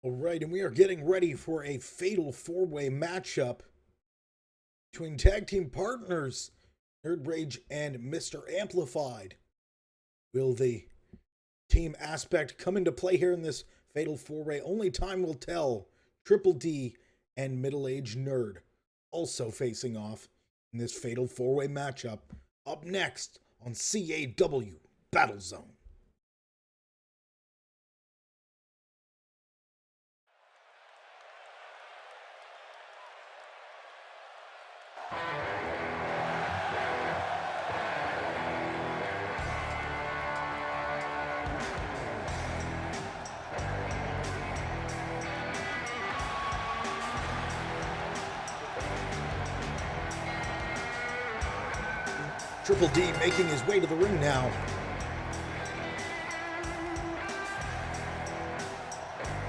All right, and we are getting ready for a fatal four-way matchup between tag team partners Nerd Rage and Mr. Amplified. Will the team aspect come into play here in this fatal four-way? Only time will tell. Triple D and Middle-Aged Nerd also facing off in this fatal four-way matchup. Up next on CAW Battle Zone. Triple D making his way to the ring now.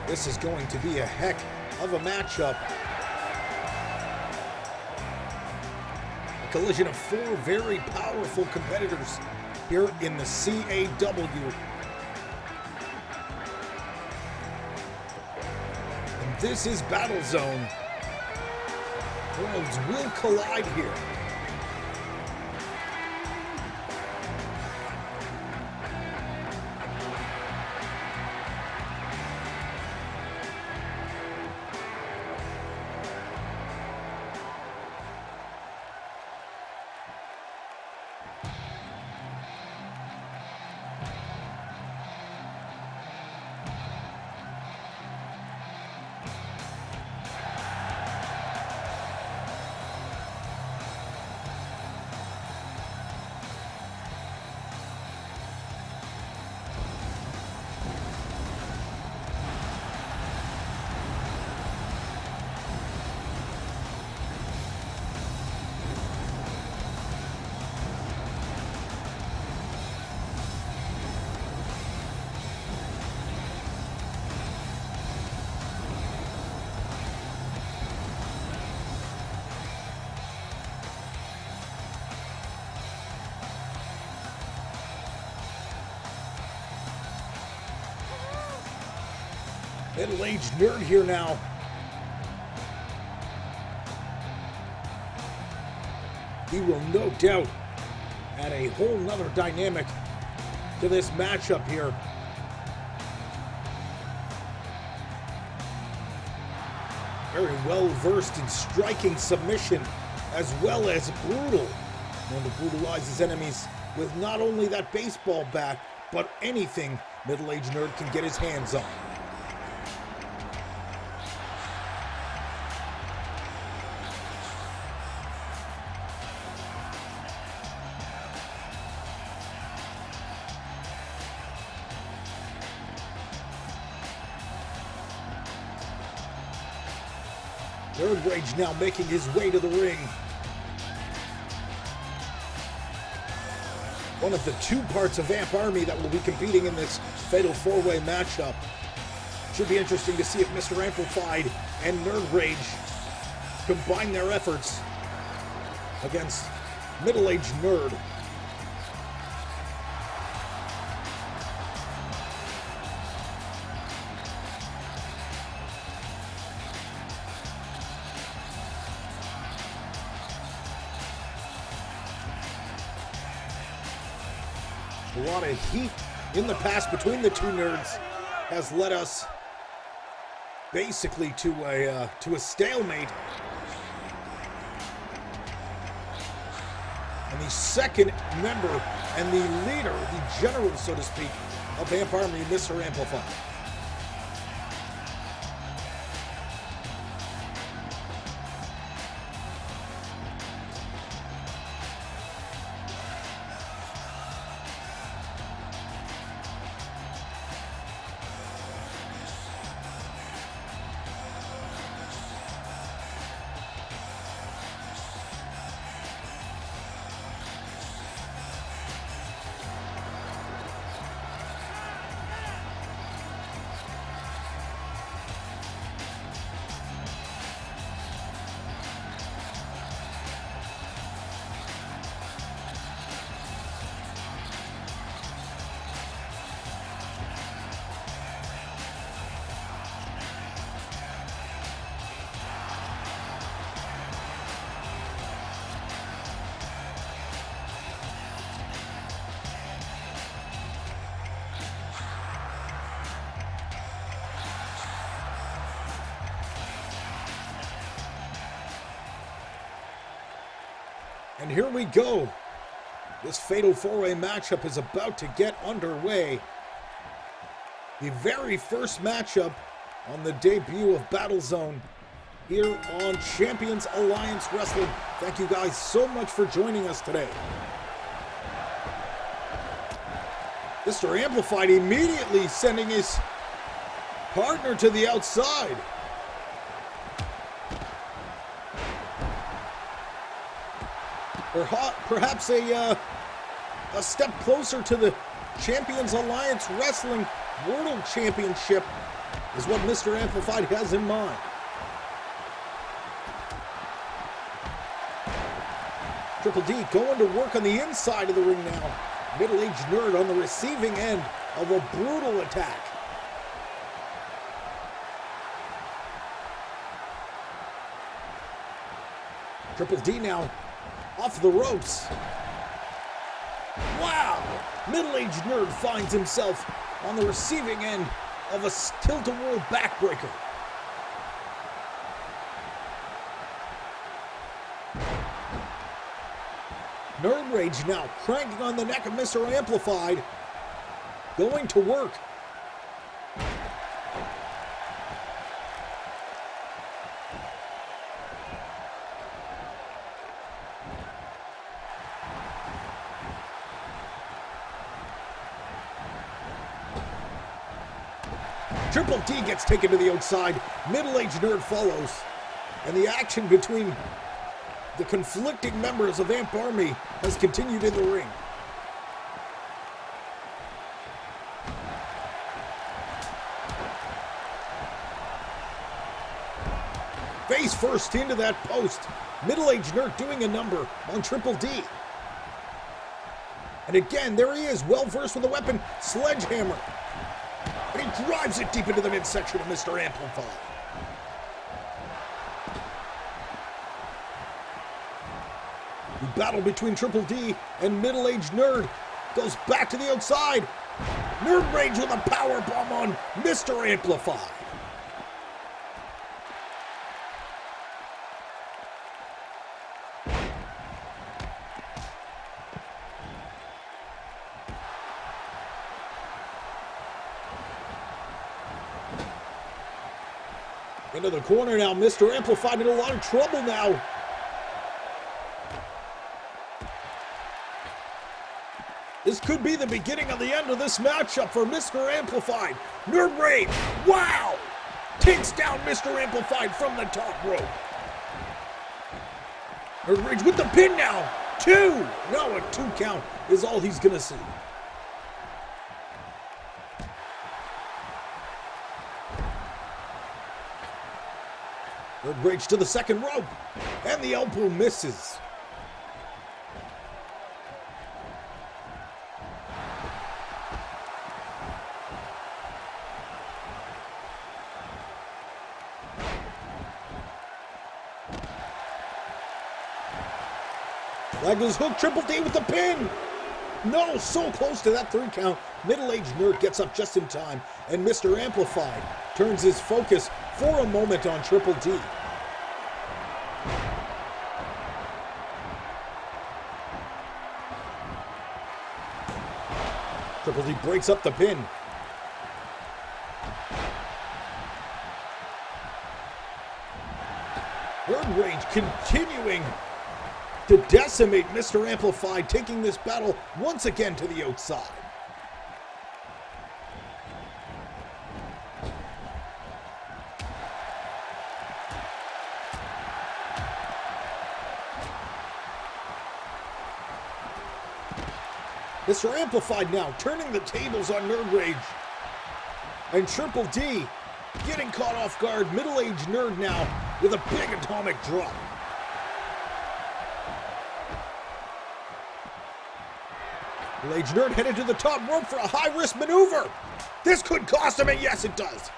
This is going to be a heck of a matchup. A collision of four very powerful competitors here in the CAW. And this is Battle Zone. Worlds will collide here. Middle-aged nerd here now. He will no doubt add a whole nother dynamic to this matchup here. Very well versed in striking submission as well as brutal. And to brutalize his enemies with not only that baseball bat, but anything middle-aged nerd can get his hands on. Nerd Rage now making his way to the ring. One of the two parts of Vamp Army that will be competing in this fatal four-way matchup. Should be interesting to see if Mr. Amplified and Nerd Rage combine their efforts against Middle-Aged Nerd. A lot of heat in the past between the two nerds has led us basically to a stalemate. And the second member and the leader, the general, so to speak, of Vamp Army, Mr. Amplified. And here we go. This fatal four-way matchup is about to get underway. The very first matchup on the debut of Battlezone here on Champions Alliance Wrestling. Thank you guys so much for joining us today. Mr. Amplified immediately sending his partner to the outside. Perhaps a step closer to the Champions Alliance Wrestling World Championship is what Mr. Amplified has in mind. Triple D going to work on the inside of the ring now. Middle-aged nerd on the receiving end of a brutal attack. Triple D now off the ropes. Wow! Middle-aged nerd finds himself on the receiving end of a tilt-a-whirl backbreaker. Nerd Rage now cranking on the neck of Mr. Amplified. Going to work. Triple D gets taken to the outside. Middle-aged nerd follows. And the action between the conflicting members of Amp Army has continued in the ring. Face first into that post. Middle-aged nerd doing a number on Triple D. And again, there he is, well-versed with a weapon, sledgehammer. And he drives it deep into the midsection of Mr. Amplified. The battle between Triple D and Middle-aged Nerd goes back to the outside. Nerd Rage with a power bomb on Mr. Amplified. Into the corner now, Mr. Amplified in a lot of trouble now. This could be the beginning of the end of this matchup for Mr. Amplified. Nerd Rage, wow! Takes down Mr. Amplified from the top rope. Nerd Rage with the pin now. 2! No, a 2 count is all he's gonna see. Nerd Rage to the second rope, and the elbow misses. Leg is hooked, Triple D with the pin. No, so close to that 3 count. Middle-aged nerd gets up just in time, and Mr. Amplified turns his focus for a moment on Triple D. Triple D breaks up the pin. Nerd Rage continuing to decimate Mr. Amplified, taking this battle once again to the outside. Mr. Amplified now turning the tables on Nerd Rage. And Triple D getting caught off guard. Middle-aged Nerd now with a big atomic drop. Middle-aged Nerd headed to the top rope for a high-risk maneuver. This could cost him, and yes, it does.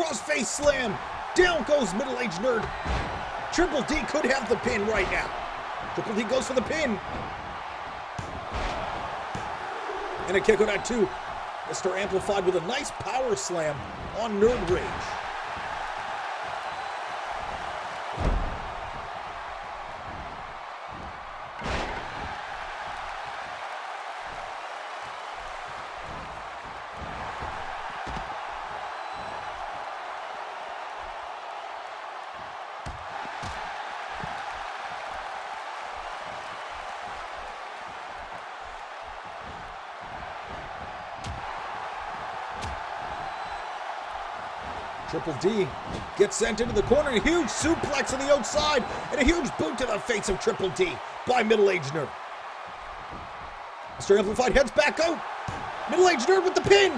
crossface slam. Down goes middle-aged nerd. Triple D could have the pin right now. Triple D goes for the pin. And a kick on that too. Mr. Amplified with a nice power slam on Nerd Rage. Triple D gets sent into the corner, a huge suplex on the outside, and a huge boot to the face of Triple D by middle-aged nerd. Mr. Amplified heads back out. Middle-aged nerd with the pin.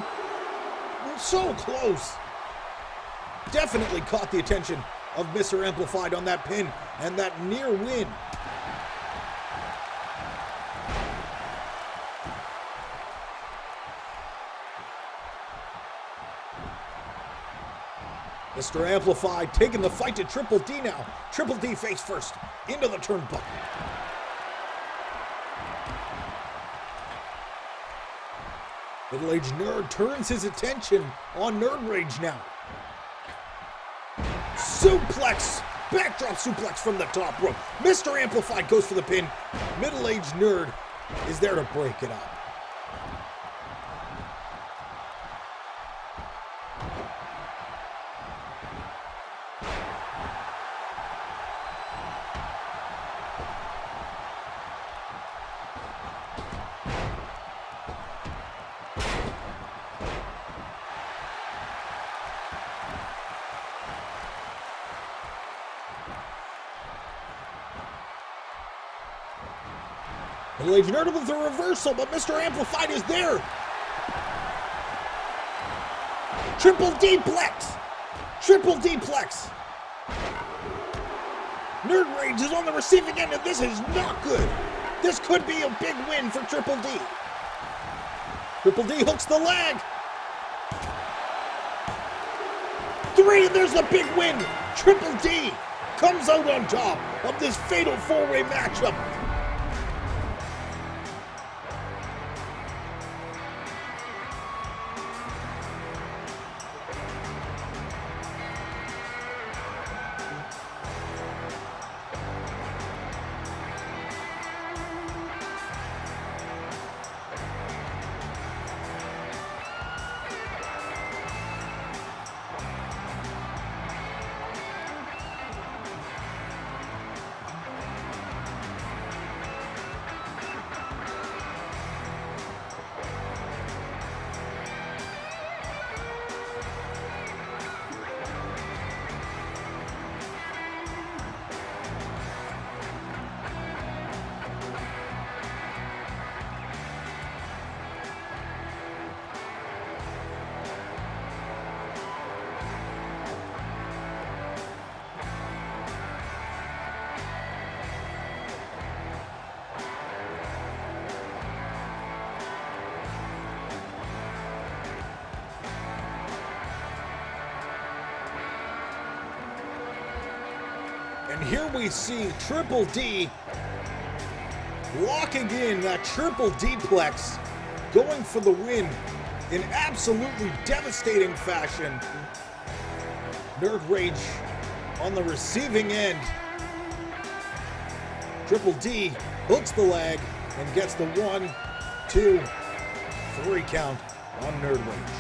So close. Definitely caught the attention of Mr. Amplified on that pin and that near win. Mr. Amplified taking the fight to Triple D now. Triple D face first into the turnbuckle. Middle-aged nerd turns his attention on Nerd Rage now. Suplex! Backdrop suplex from the top rope. Mr. Amplified goes for the pin. Middle-aged nerd is there to break it up. Middle-aged nerd with the reversal, but Mr. Amplified is there. Triple D-plex. Triple D-plex. Nerd Rage is on the receiving end, and this is not good. This could be a big win for Triple D. Triple D hooks the leg. 3, and there's the big win. Triple D comes out on top of this fatal 4-way matchup. And here we see Triple D locking in that Triple D-plex, going for the win in absolutely devastating fashion. Nerd Rage on the receiving end. Triple D hooks the leg and gets the 1, 2, 3 count on Nerd Rage.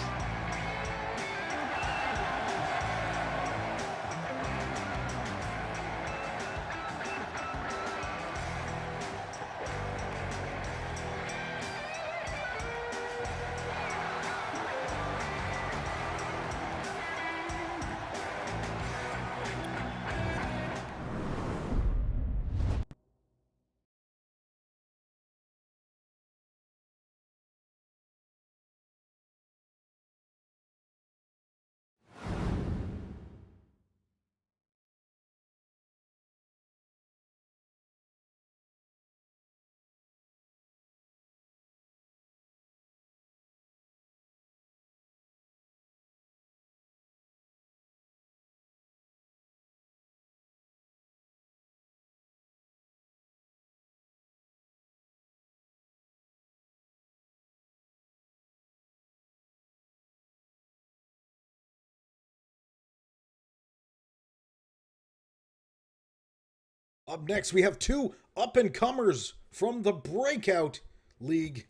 Up next, we have two up-and-comers from the Breakout League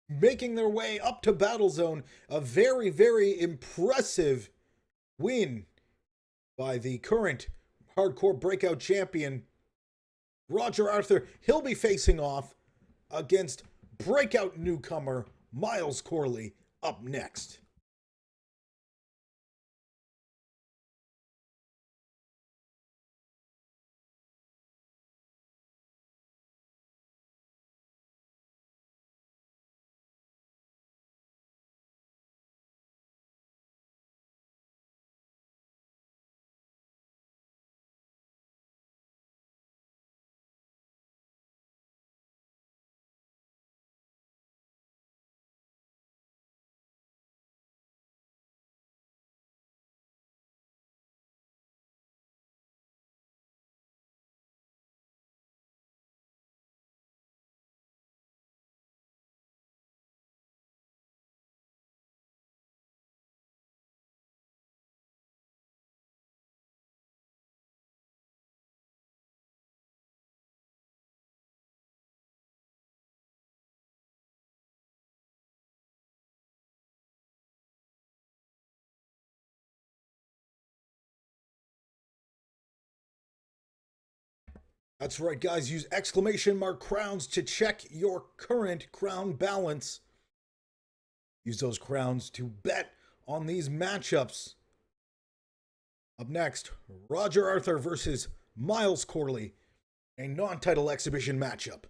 making their way up to Battle Zone. A very, very impressive win by the current Hardcore Breakout champion, Roger Arthur. He'll be facing off against Breakout newcomer Miles Corley up next. That's right, guys. Use exclamation mark crowns to check your current crown balance. Use those crowns to bet on these matchups. Up next, Roger Arthur versus Miles Corley, a non-title exhibition matchup.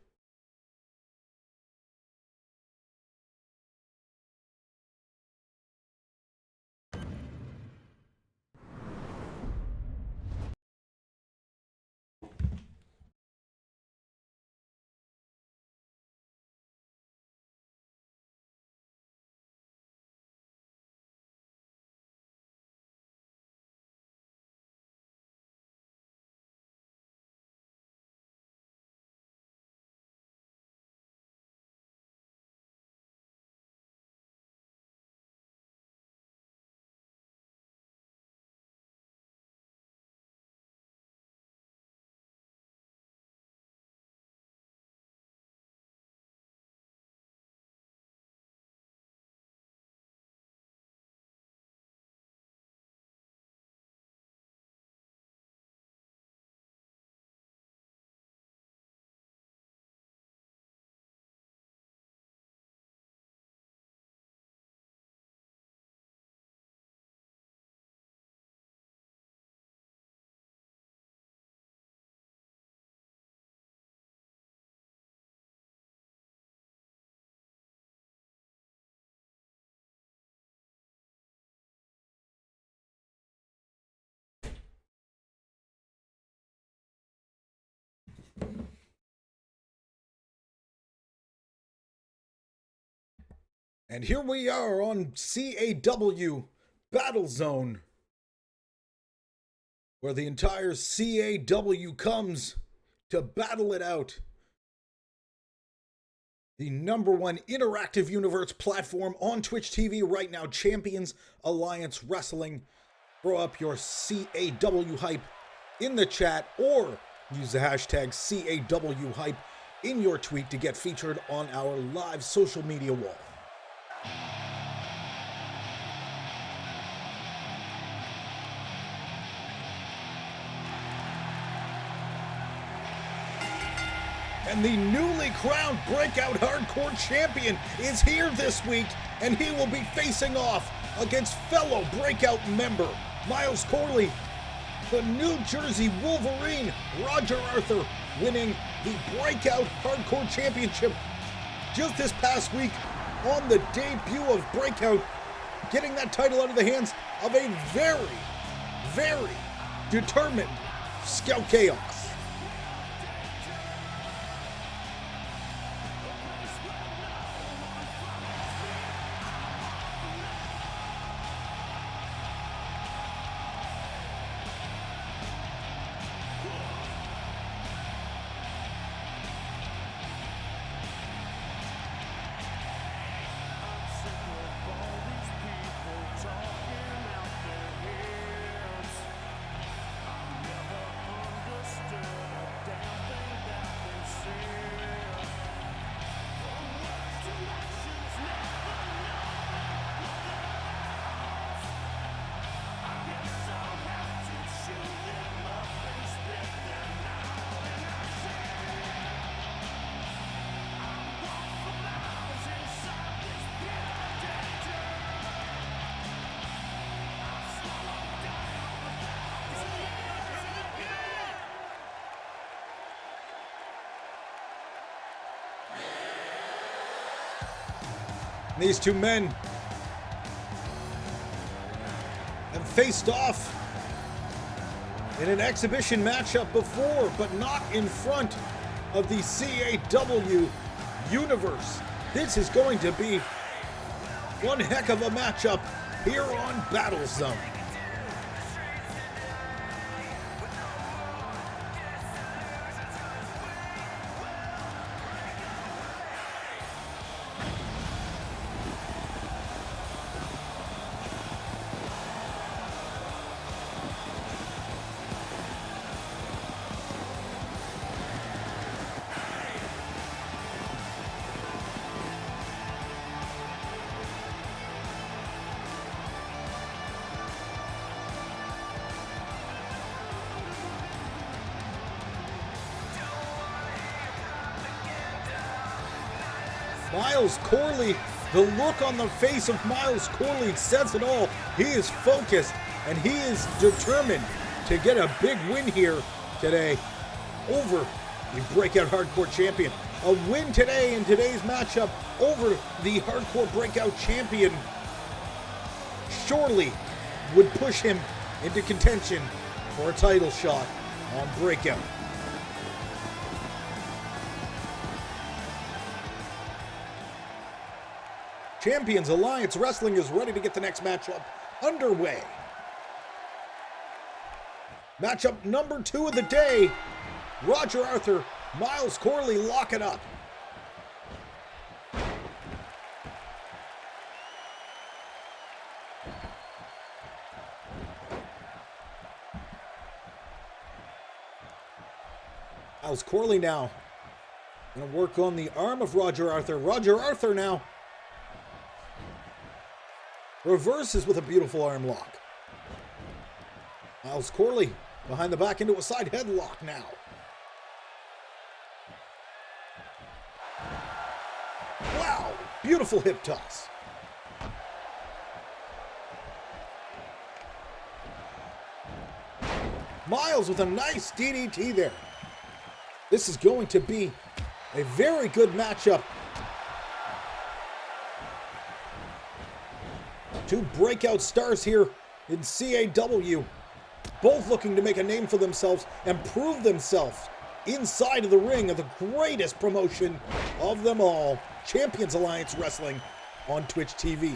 And here we are on CAW Battle Zone, where the entire CAW comes to battle it out. The #1 interactive universe platform on Twitch TV right now, Champions Alliance Wrestling. Throw up your CAW hype in the chat or use the hashtag CAW hype in your tweet to get featured on our live social media wall. And the newly crowned Breakout Hardcore Champion is here this week, and he will be facing off against fellow Breakout member Miles Corley. The New Jersey Wolverine, Roger Arthur, winning the Breakout Hardcore Championship just this past week on the debut of Breakout, getting that title out of the hands of a very, very determined Scout Chaos. These two men have faced off in an exhibition matchup before, but not in front of the CAW universe. This is going to be one heck of a matchup here on Battle Zone. Miles Corley, the look on the face of Miles Corley says it all. He is focused and he is determined to get a big win here today over the Breakout Hardcore Champion. A win today in today's matchup over the Hardcore Breakout Champion surely would push him into contention for a title shot on Breakout. Champions Alliance Wrestling is ready to get the next matchup underway. Matchup number 2 of the day. Roger Arthur, Miles Corley lock it up. Miles Corley now going to work on the arm of Roger Arthur. Roger Arthur now reverses with a beautiful arm lock. Miles Corley behind the back into a side headlock now. Wow, beautiful hip toss. Miles with a nice DDT there. This is going to be a very good matchup. Two breakout stars here in CAW, both looking to make a name for themselves and prove themselves inside of the ring of the greatest promotion of them all, Champions Alliance Wrestling on Twitch TV.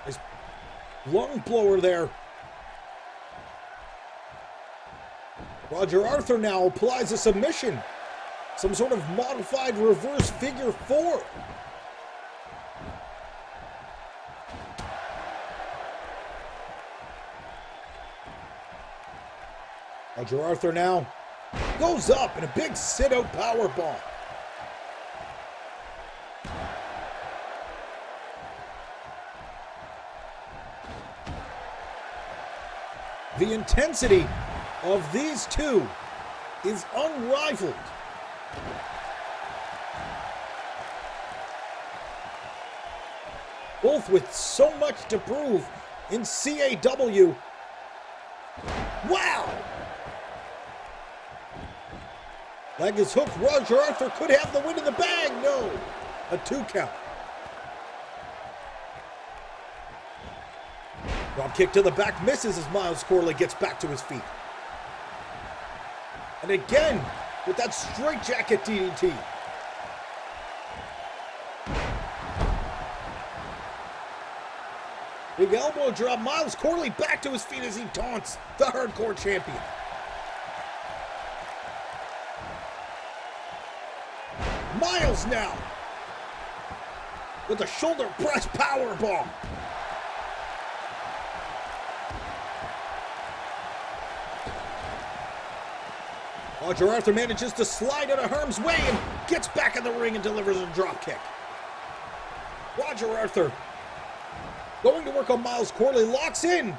Nice lung blower there. Roger Arthur now applies a submission. Some sort of modified reverse figure 4. Roger Arthur now goes up in a big sit-out powerbomb. The intensity of these two is unrivaled. Both with so much to prove in CAW. Wow! Leg is hooked. Roger Arthur could have the win in the bag. No. A 2 count. Drop kick to the back misses as Miles Corley gets back to his feet. And again, with that straightjacket DDT. Big elbow drop. Miles Corley back to his feet as he taunts the Hardcore Champion. Miles now with a shoulder press powerbomb. Roger Arthur manages to slide out of harm's way and gets back in the ring and delivers a drop kick. Roger Arthur going to work on Miles Corley, locks in.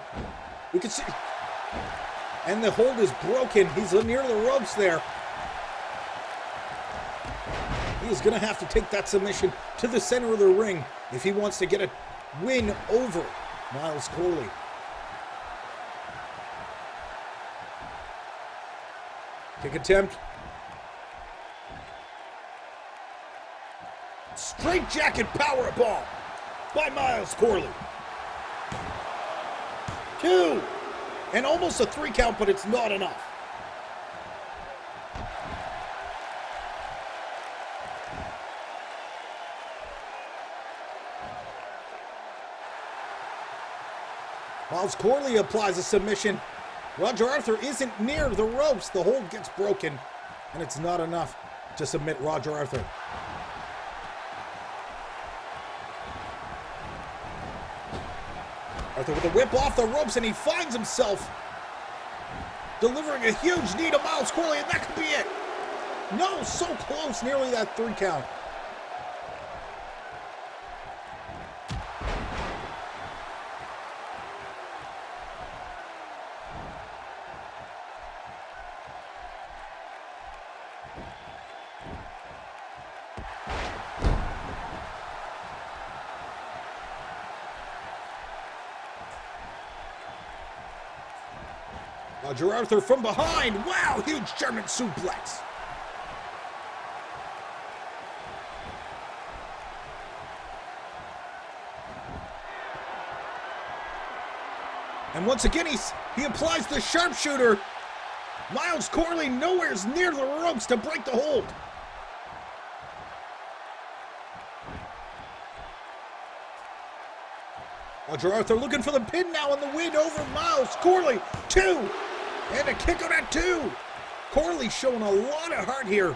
We can see, and the hold is broken. He's near the ropes there. He is going to have to take that submission to the center of the ring if he wants to get a win over Miles Corley. Kick attempt Straight jacket powerbomb by Miles Corley. 2. And almost a 3 count, but it's not enough. Miles Corley applies a submission. Roger Arthur isn't near the ropes. The hold gets broken, and it's not enough to submit Roger Arthur. Arthur with a whip off the ropes, and he finds himself delivering a huge knee to Miles Corley, and that could be it. No, so close, nearly that 3 count. Roger Arthur from behind. Wow, huge German suplex. And once again, he applies the sharpshooter. Miles Corley nowhere's near the ropes to break the hold. Roger Arthur looking for the pin now, and the win over Miles Corley. 2. And a kick out at 2. Corley showing a lot of heart here.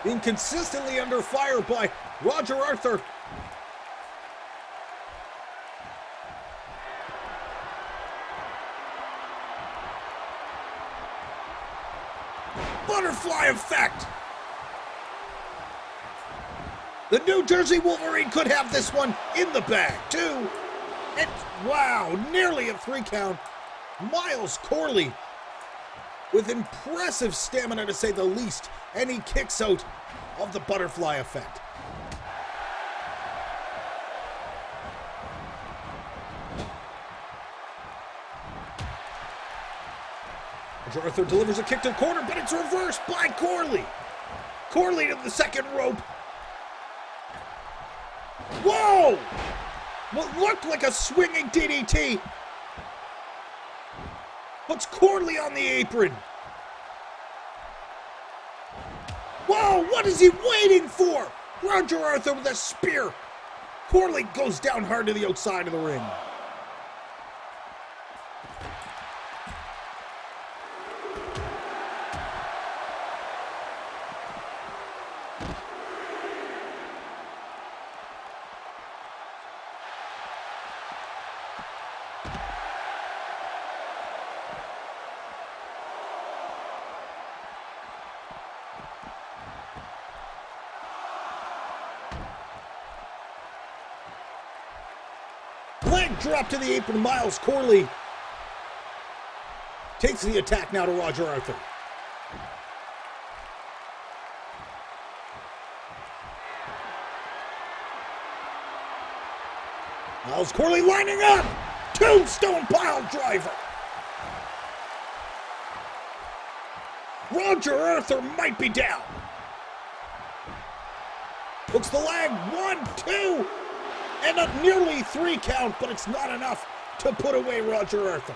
Being consistently under fire by Roger Arthur. Butterfly effect. The New Jersey Wolverine could have this one in the bag. 2. And wow, nearly a 3 count. Miles Corley with impressive stamina, to say the least, and he kicks out of the butterfly effect. Roger Arthur delivers a kick to the corner, but it's reversed by Corley. Corley to the second rope. Whoa! What looked like a swinging DDT puts Corley on the apron. Whoa, what is he waiting for? Roger Arthur with a spear. Corley goes down hard to the outside of the ring. Leg drop to the apron. Miles Corley takes the attack now to Roger Arthur. Miles Corley lining up. Tombstone pile driver. Roger Arthur might be down. Hooks the leg. 1, 2. And a nearly 3 count, but it's not enough to put away Roger Arthur.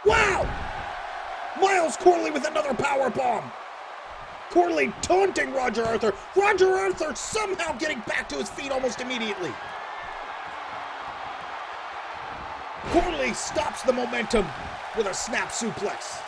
Wow! Miles Corley with another power bomb. Corley taunting Roger Arthur. Roger Arthur somehow getting back to his feet almost immediately. Corley stops the momentum with a snap suplex.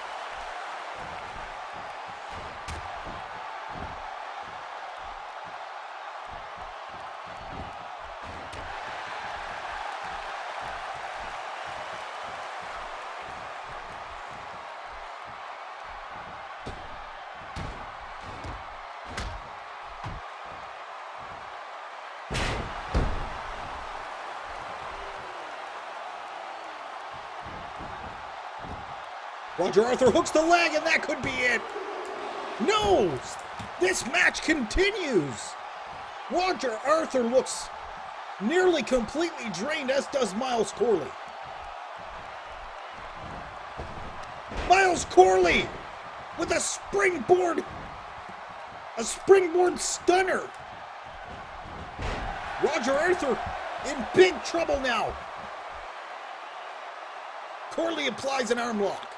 Roger Arthur hooks the leg, and that could be it. No! This match continues. Roger Arthur looks nearly completely drained, as does Miles Corley. Miles Corley with a springboard stunner. Roger Arthur in big trouble now. Corley applies an arm lock.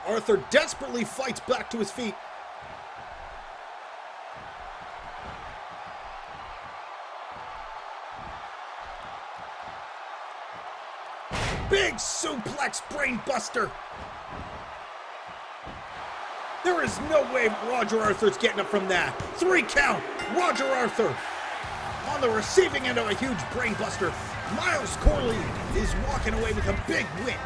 Arthur desperately fights back to his feet. Big suplex brainbuster. There is no way Roger Arthur's getting up from that. 3 count. Roger Arthur on the receiving end of a huge brainbuster. Miles Corley is walking away with a big win.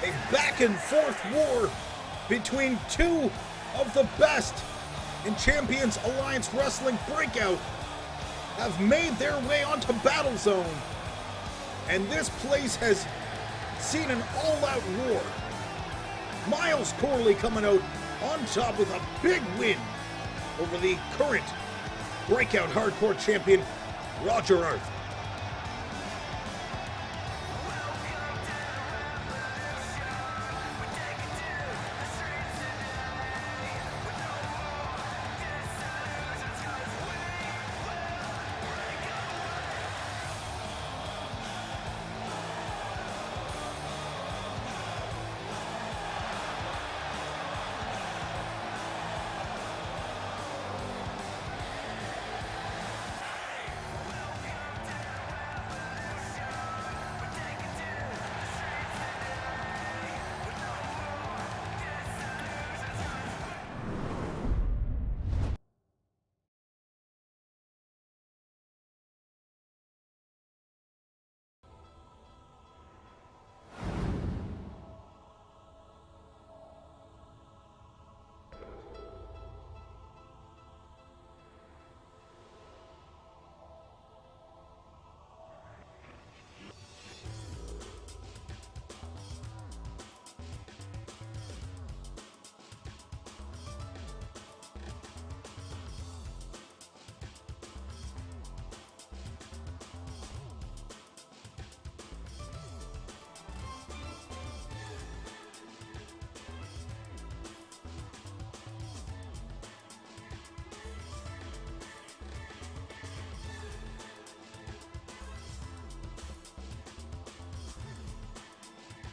A back and forth war between two of the best in Champions Alliance Wrestling Breakout have made their way onto Battle Zone. And this place has seen an all-out war. Miles Corley coming out on top with a big win over the current Breakout Hardcore Champion, Roger Arthur.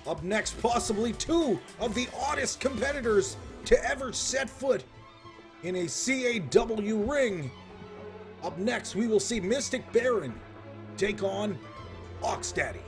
Up next, possibly two of the oddest competitors to ever set foot in a CAW ring. Up next, we will see Mystic Baron take on Ox Daddy.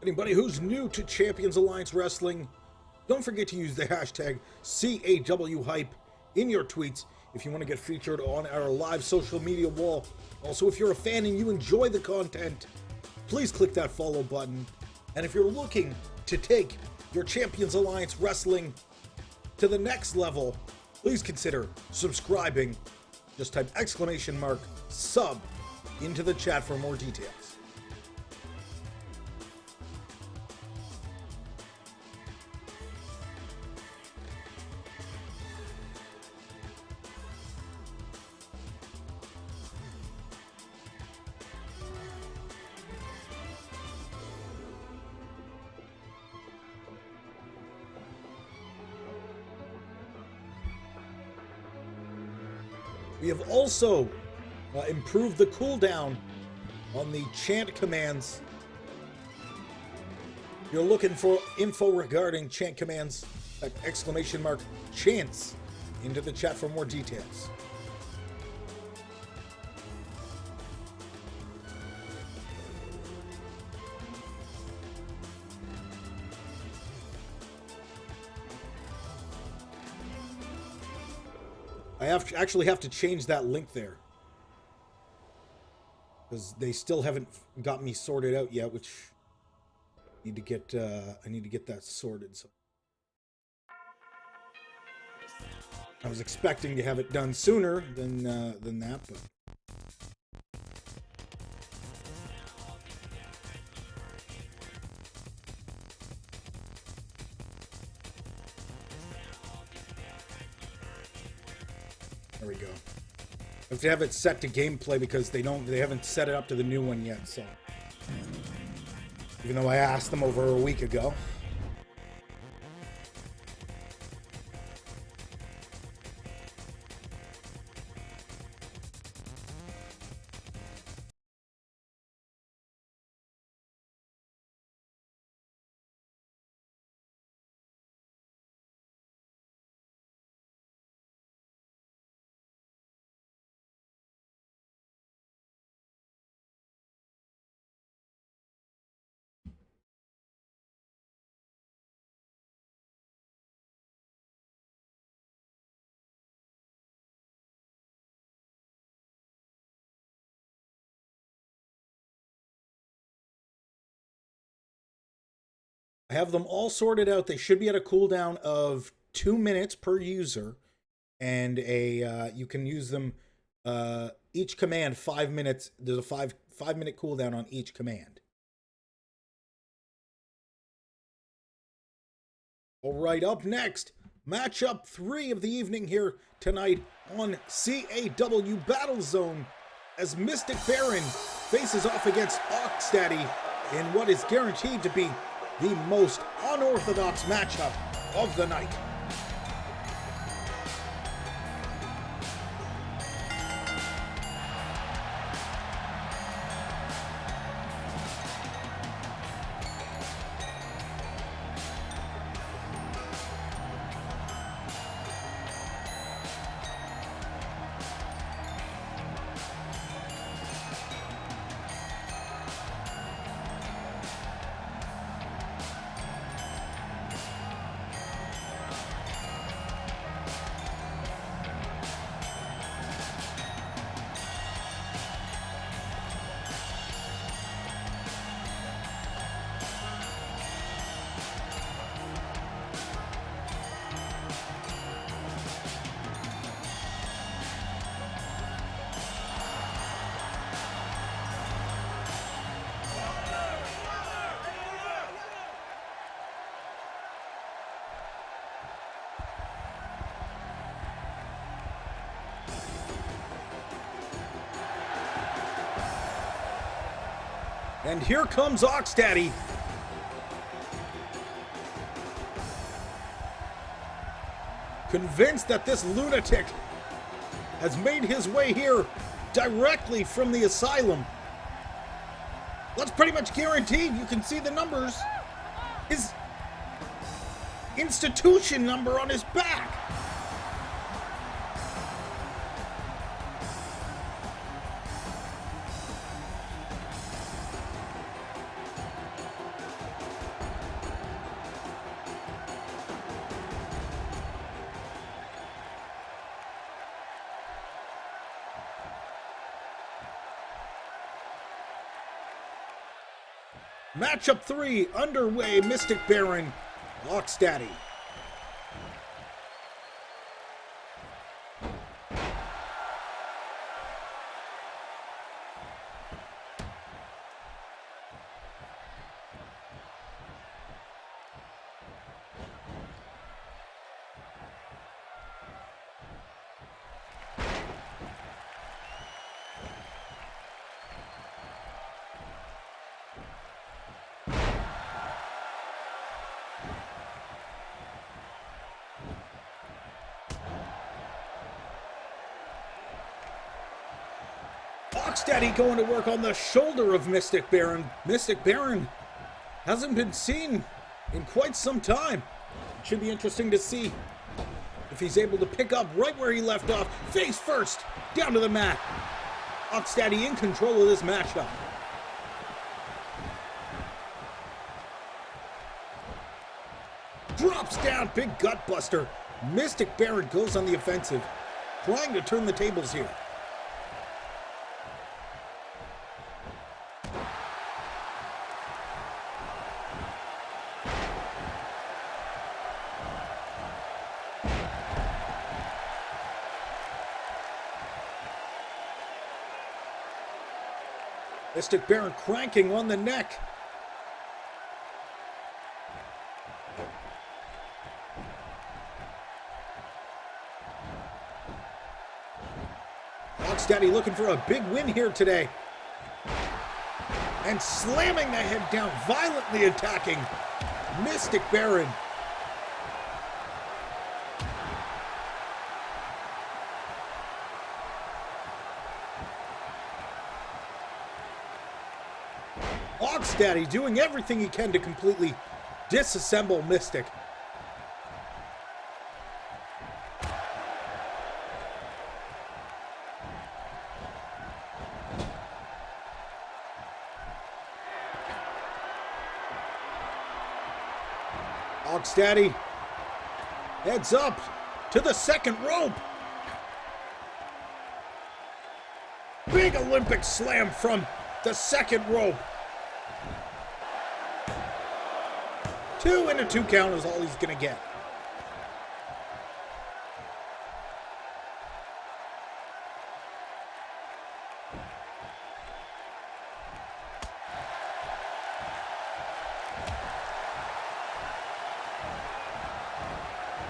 Anybody who's new to Champions Alliance Wrestling, don't forget to use the hashtag CAWHype in your tweets if you want to get featured on our live social media wall. Also, if you're a fan and you enjoy the content, please click that follow button. And if you're looking to take your Champions Alliance Wrestling to the next level, please consider subscribing. Just type !sub into the chat for more details. We have also improved the cooldown on the chant commands. If you're looking for info regarding chant commands, type exclamation mark chants into the chat for more details. I actually have to change that link there, because they still haven't got me sorted out yet, which I need to get that sorted. So I was expecting to have it done sooner than that, but there we go. I have to have it set to gameplay because they haven't set it up to the new one yet, so even though I asked them over a week ago. I have them all sorted out. They should be at a cooldown of 2 minutes per user, and you can use them each command 5 minutes. There's a 5-minute cooldown on each command. All right, up next, matchup 3 of the evening here tonight on CAW Battle Zone, as Mystic Baron faces off against Oxdaddy in what is guaranteed to be the most unorthodox matchup of the night. And here comes Oxdaddy. Convinced that this lunatic has made his way here directly from the asylum. That's pretty much guaranteed. You can see the numbers. His institution number on his back. Matchup 3 underway. Mystic Baron, Oxdaddy. Daddy going to work on the shoulder of Mystic Baron. Mystic Baron hasn't been seen in quite some time. Should be interesting to see if he's able to pick up right where he left off. Face first, down to the mat. Daddy in control of this matchup. Drops down, big gut buster. Mystic Baron goes on the offensive, trying to turn the tables here. Mystic Baron cranking on the neck. Daddy looking for a big win here today. And slamming the head down, violently attacking Mystic Baron. Daddy doing everything he can to completely disassemble Mystic. Daddy heads up to the second rope. Big Olympic slam from the second rope. 2 and a 2 count is all he's gonna get.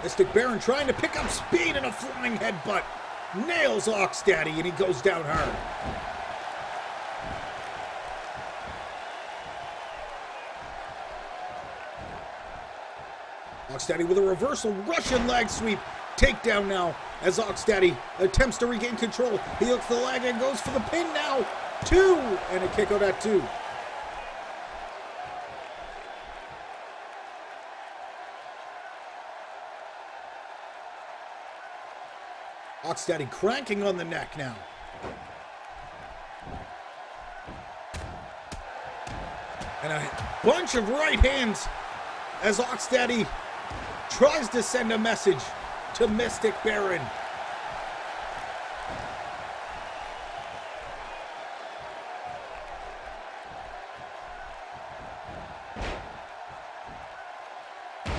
Mystic Baron trying to pick up speed in a flying headbutt. Nails Daddy and he goes down hard. Daddy with a reversal Russian leg sweep. Takedown now as Daddy attempts to regain control. He hooks the leg and goes for the pin now. 2 and a kick out at 2. Daddy cranking on the neck now. And a bunch of right hands as Daddy tries to send a message to Mystic Baron.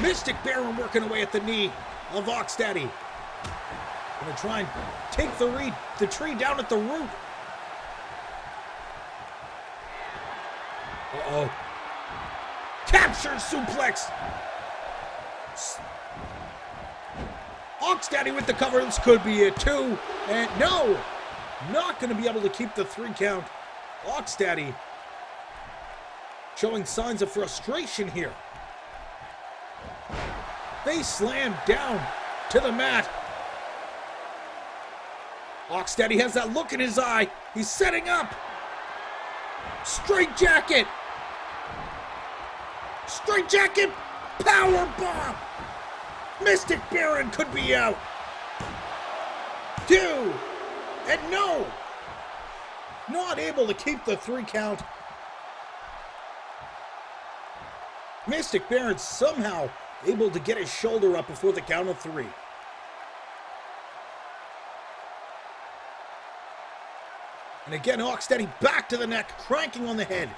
Mystic Baron working away at the knee of Daddy. Gonna try and take the tree down at the root. Uh-oh. Captures suplex. Daddy with the cover. This could be it too. And no, not gonna be able to keep the 3 count. Daddy showing signs of frustration here. They slam down to the mat. Daddy has that look in his eye. He's setting up. Straight jacket. Straight jacket. Power bomb. Mystic Baron could be out. 2. And no. Not able to keep the 3 count. Mystic Baron somehow able to get his shoulder up before the count of 3. And again, Daddy back to the neck, cranking on the head.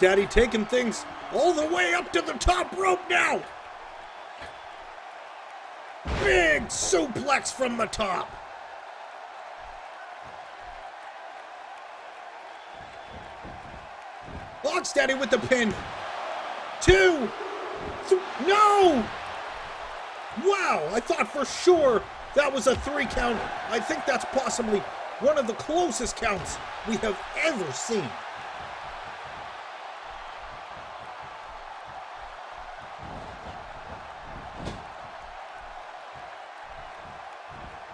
Daddy taking things all the way up to the top rope now. Big suplex from the top. Daddy with the pin. 2. No! Wow, I thought for sure that was a 3 count. I think that's possibly one of the closest counts we have ever seen.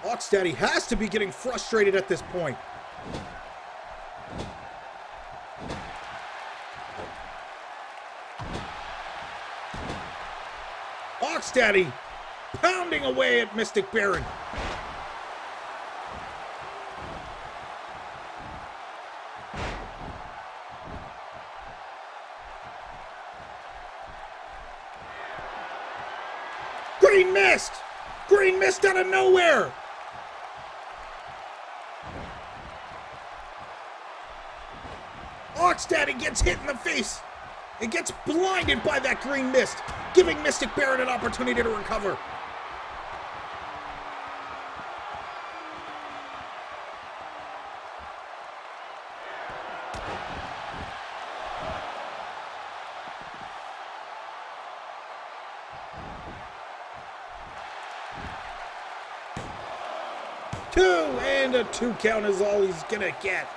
Oxdaddy has to be getting frustrated at this point. Oxdaddy pounding away at Mystic Baron. Green mist! Green mist out of nowhere! Oxdaddy gets hit in the face. It gets blinded by that green mist, giving Mystic Baron an opportunity to recover. Two, and a 2 count is all he's gonna get.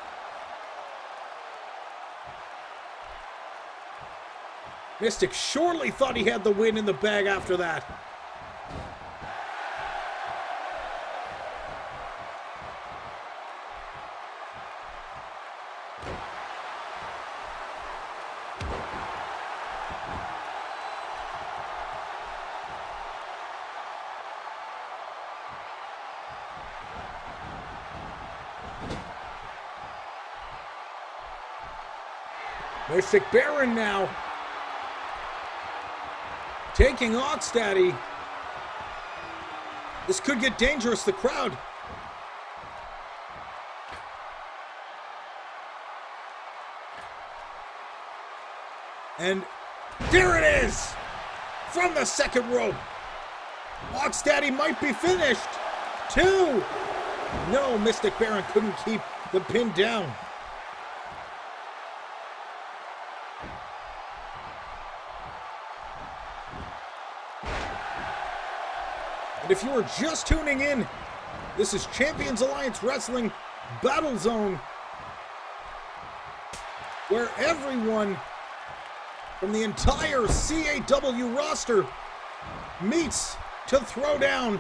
Mystic surely thought he had the win in the bag after that. Mystic Baron now taking Oxdaddy. This could get dangerous, the crowd. And there it is! From the second rope. Oxdaddy might be finished. 2! No, Mystic Baron couldn't keep the pin down. And if you are just tuning in, this is Champions Alliance Wrestling Battle Zone, where everyone from the entire CAW roster meets to throw down.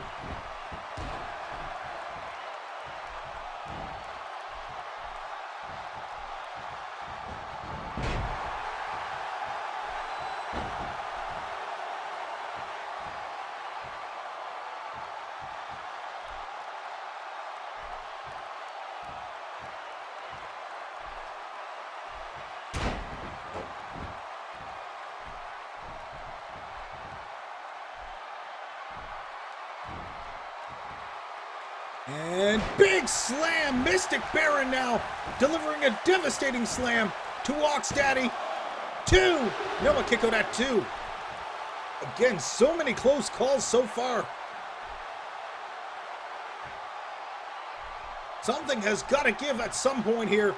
And big slam, Mystic Baron now delivering a devastating slam to Oxdaddy. 2, no, a kick out at 2. Again, so many close calls so far. Something has got to give at some point here.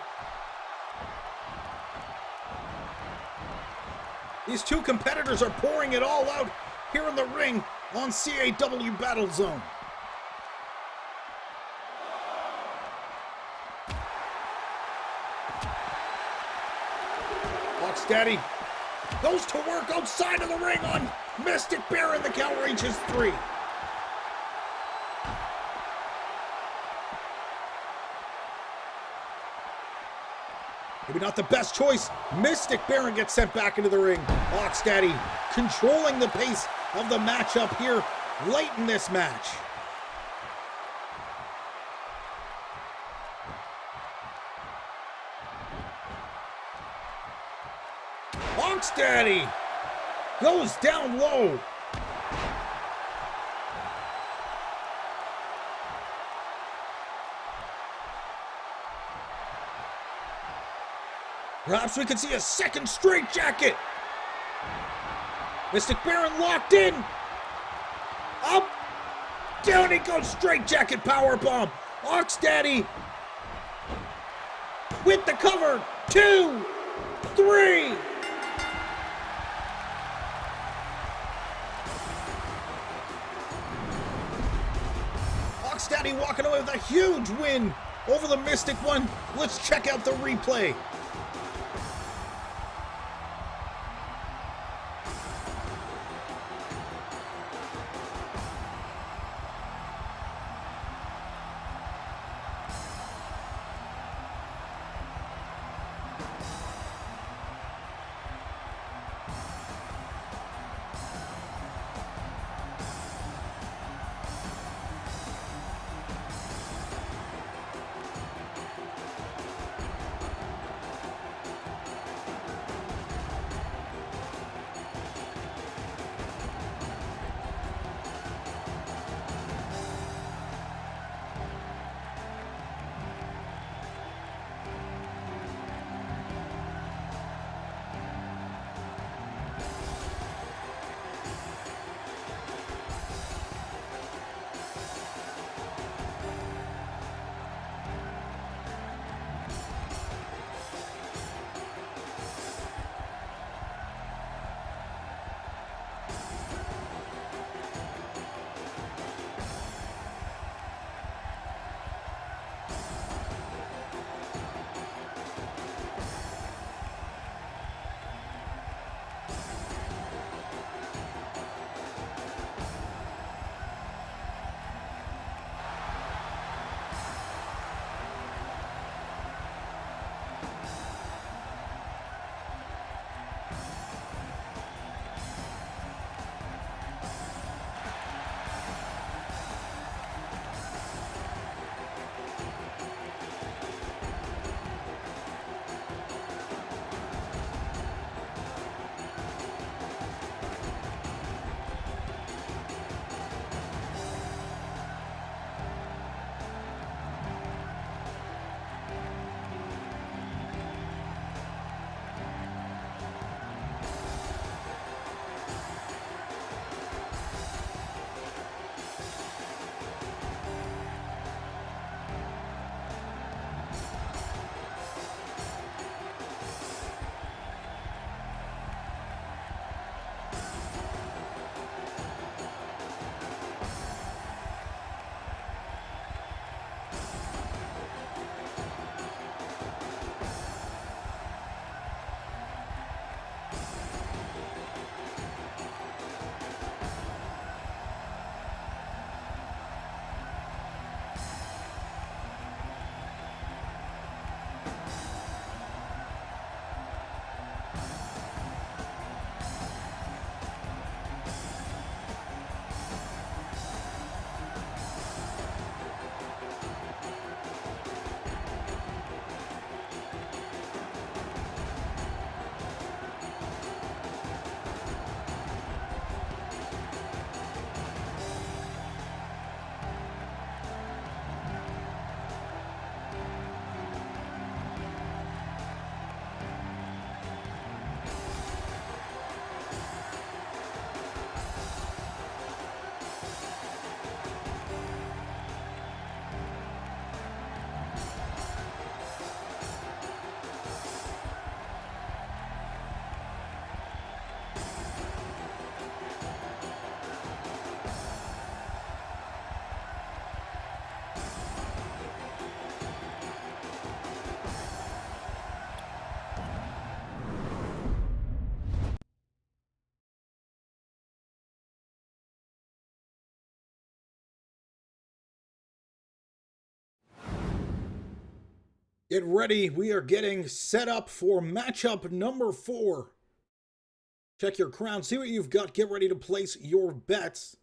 These two competitors are pouring it all out here in the ring on CAW Battle Zone. Oxdaddy goes to work outside of the ring on Mystic Baron. The count reaches 3. Maybe not the best choice. Mystic Baron gets sent back into the ring. Oxdaddy controlling the pace of the matchup here late in this match. Oxdaddy goes down low. Perhaps we could see a second straight jacket. Mystic Baron locked in. Up. Down he goes, straight jacket powerbomb. Oxdaddy with the cover. 2, 3. Steady walking away with a huge win over the Mystic One. Let's check out the replay. Get ready. We are getting set up for matchup number 4. Check your crown. See what you've got. Get ready to place your bets.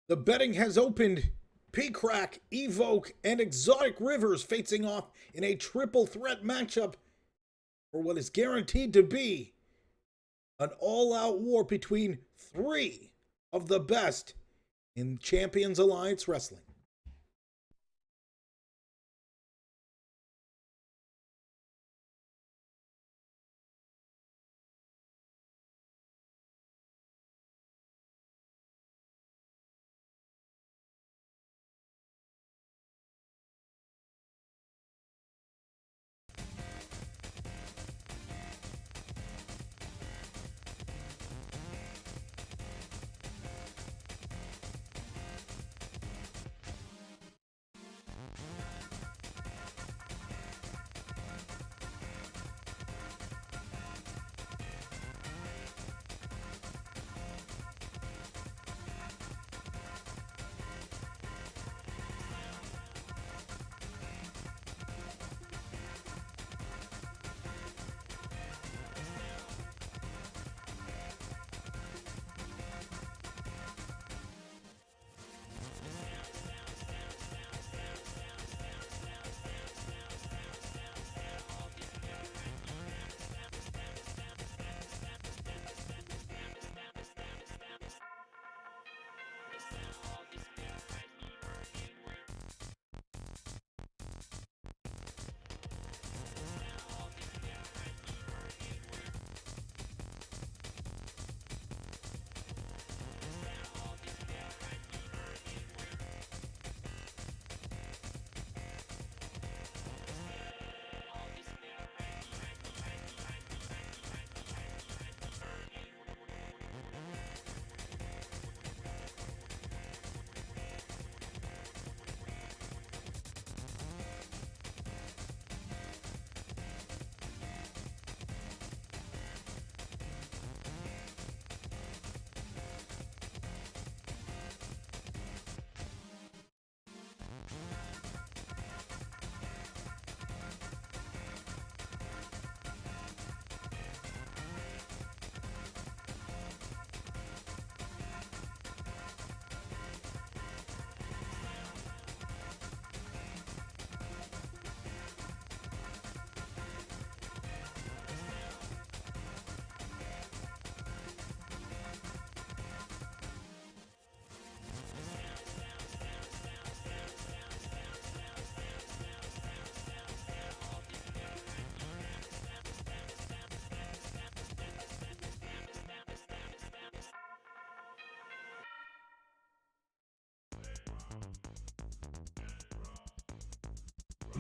The betting has opened. P-Crack, Evoke, and Exotic Rivers facing off in a triple threat matchup for what is guaranteed to be an all-out war between 3 of the best in Champions Alliance Wrestling.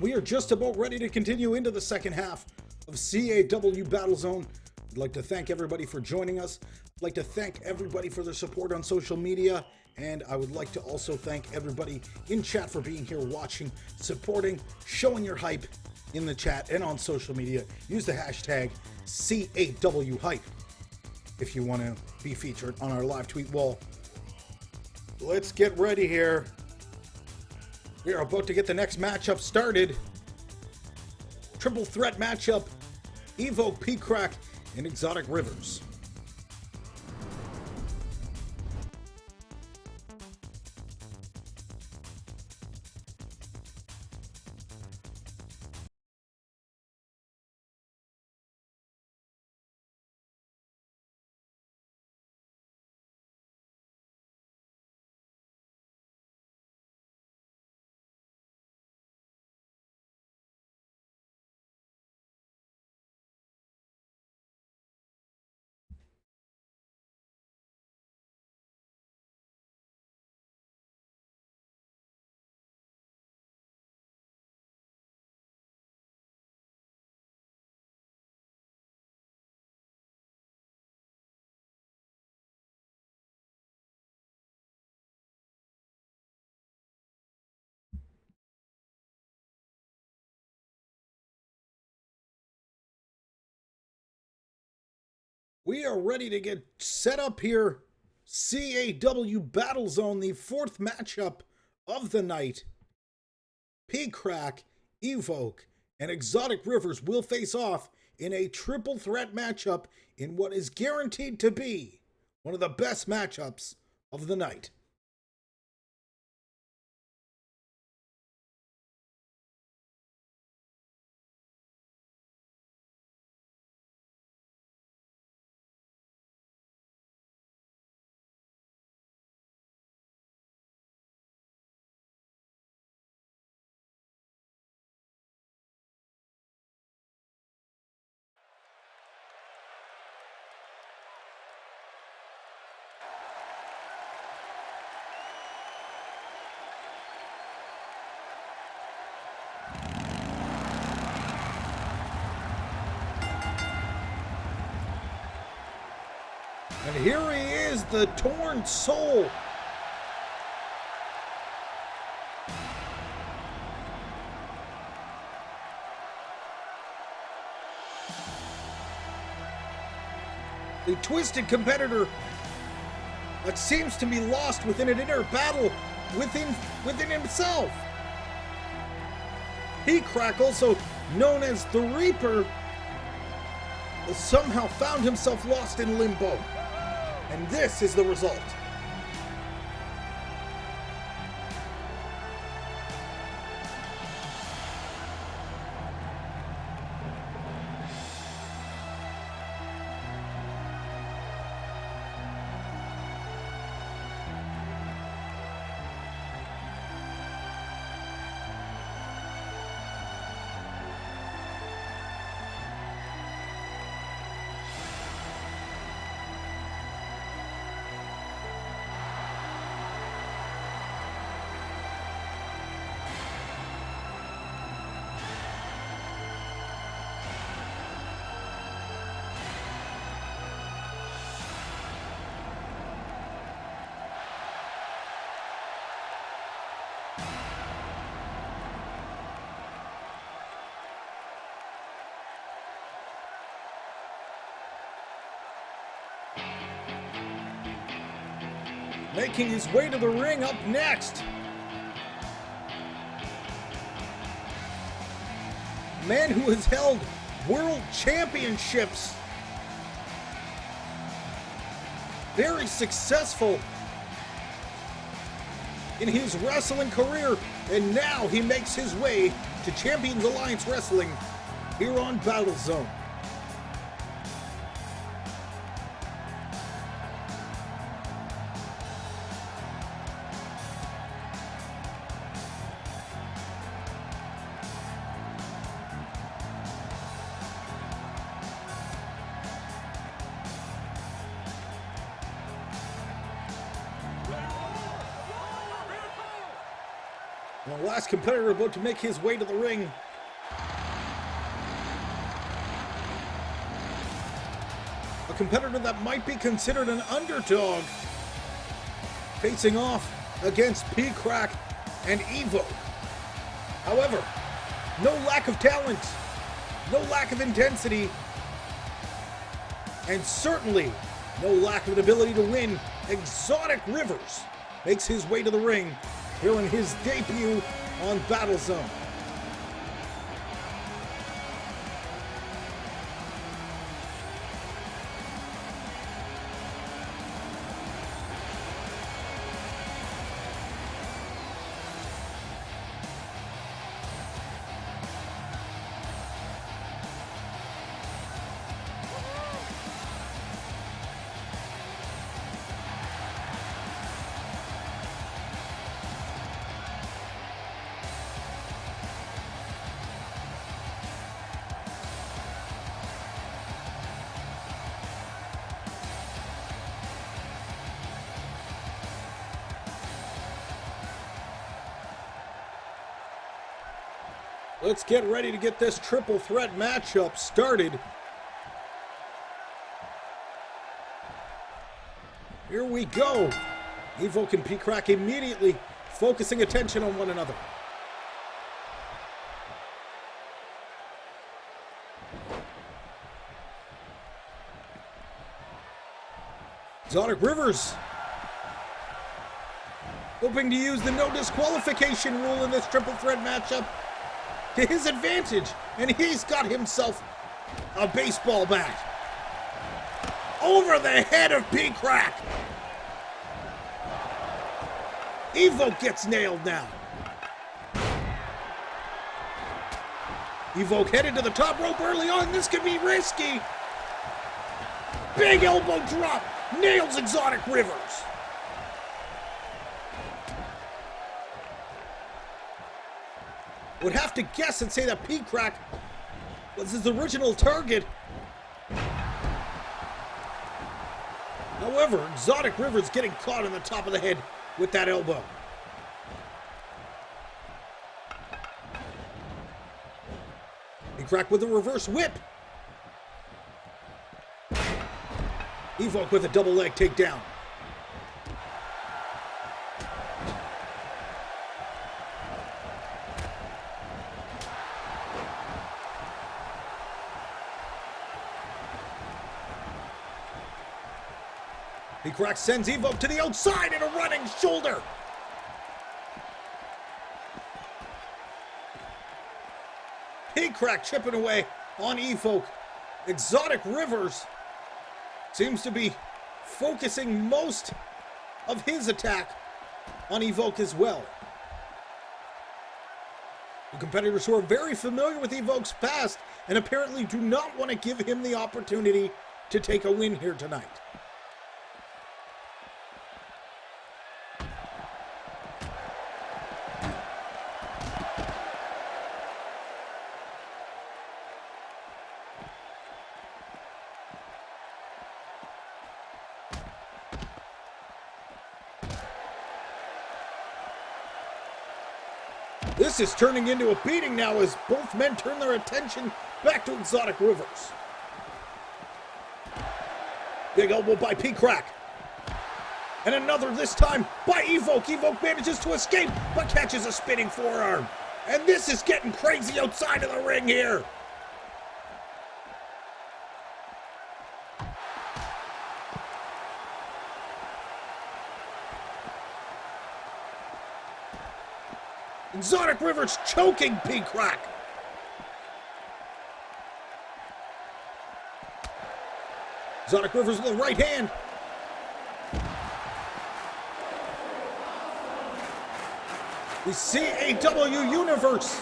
We are just about ready to continue into the second half of CAW Battlezone. I'd like to thank everybody for joining us. I'd like to thank everybody for their support on social media. And I would like to also thank everybody in chat for being here, watching, supporting, showing your hype in the chat and on social media. Use the hashtag CAWHype if you want to be featured on our live tweet wall. Let's get ready here. We are about to get the next matchup started. Triple threat matchup. Evoke, P-Crack, and Exotic Rivers. We are ready to get set up here. CAW Battlezone, the fourth matchup of the night. P-Crack, Evoke, and Exotic Rivers will face off in a triple threat matchup in what is guaranteed to be one of the best matchups of the night. And here he is, the torn soul. The twisted competitor that seems to be lost within an inner battle within himself. P-Crack, also known as the Reaper, has somehow found himself lost in limbo. And this is the result. Making his way to the ring up next. Man who has held world championships. Very successful in his wrestling career, and now he makes his way to Champions Alliance Wrestling here on Battle Zone. And the last competitor about to make his way to the ring. A competitor that might be considered an underdog, facing off against P-Crack and Evo. However, no lack of talent, no lack of intensity, and certainly no lack of an ability to win. Exotic Rivers makes his way to the ring here in his debut on Battle Zone. Let's get ready to get this triple threat matchup started. Here we go. Evo and P-Crack immediately focusing attention on one another. Exotic Rivers hoping to use the no disqualification rule in this triple threat matchup to his advantage, and he's got himself a baseball bat over the head of P-Crack. Evo gets nailed now. Evo headed to the top rope early on. This could be risky. Big elbow drop. Nails Exotic Rivers. Would have to guess and say that P-Crack was his original target. However, Exotic Rivers getting caught on the top of the head with that elbow. P-Crack with a reverse whip. Evoke with a double leg takedown. P-Crack sends Evoke to the outside and a running shoulder. P-Crack chipping away on Evoke. Exotic Rivers seems to be focusing most of his attack on Evoke as well. The competitors who are very familiar with Evoke's past and apparently do not want to give him the opportunity to take a win here tonight. This is turning into a beating now as both men turn their attention back to Exotic Rivers. Big elbow by P-Crack. And another this time by Evoke. Evoke manages to escape but catches a spinning forearm. And this is getting crazy outside of the ring here. Exotic Rivers choking P-Crack. Exotic Rivers with the right hand. The CAW universe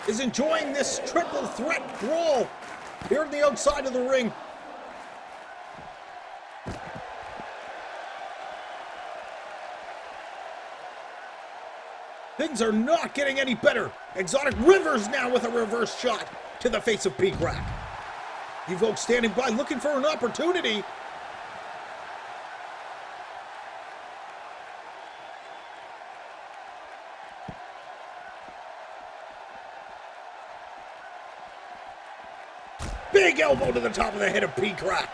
is enjoying this triple threat brawl here on the outside of the ring. Things are not getting any better. Exotic Rivers now with a reverse shot to the face of P-Crack. Evoke standing by looking for an opportunity. Big elbow to the top of the head of P-Crack.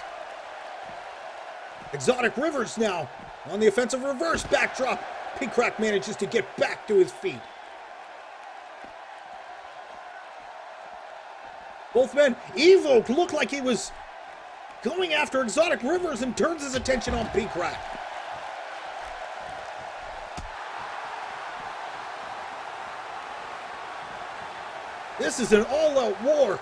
Exotic Rivers now on the offensive reverse backdrop. P-Crack manages to get back to his feet. Both men, Evoke looked like he was going after Exotic Rivers and turns his attention on P-Crack. This is an all-out war.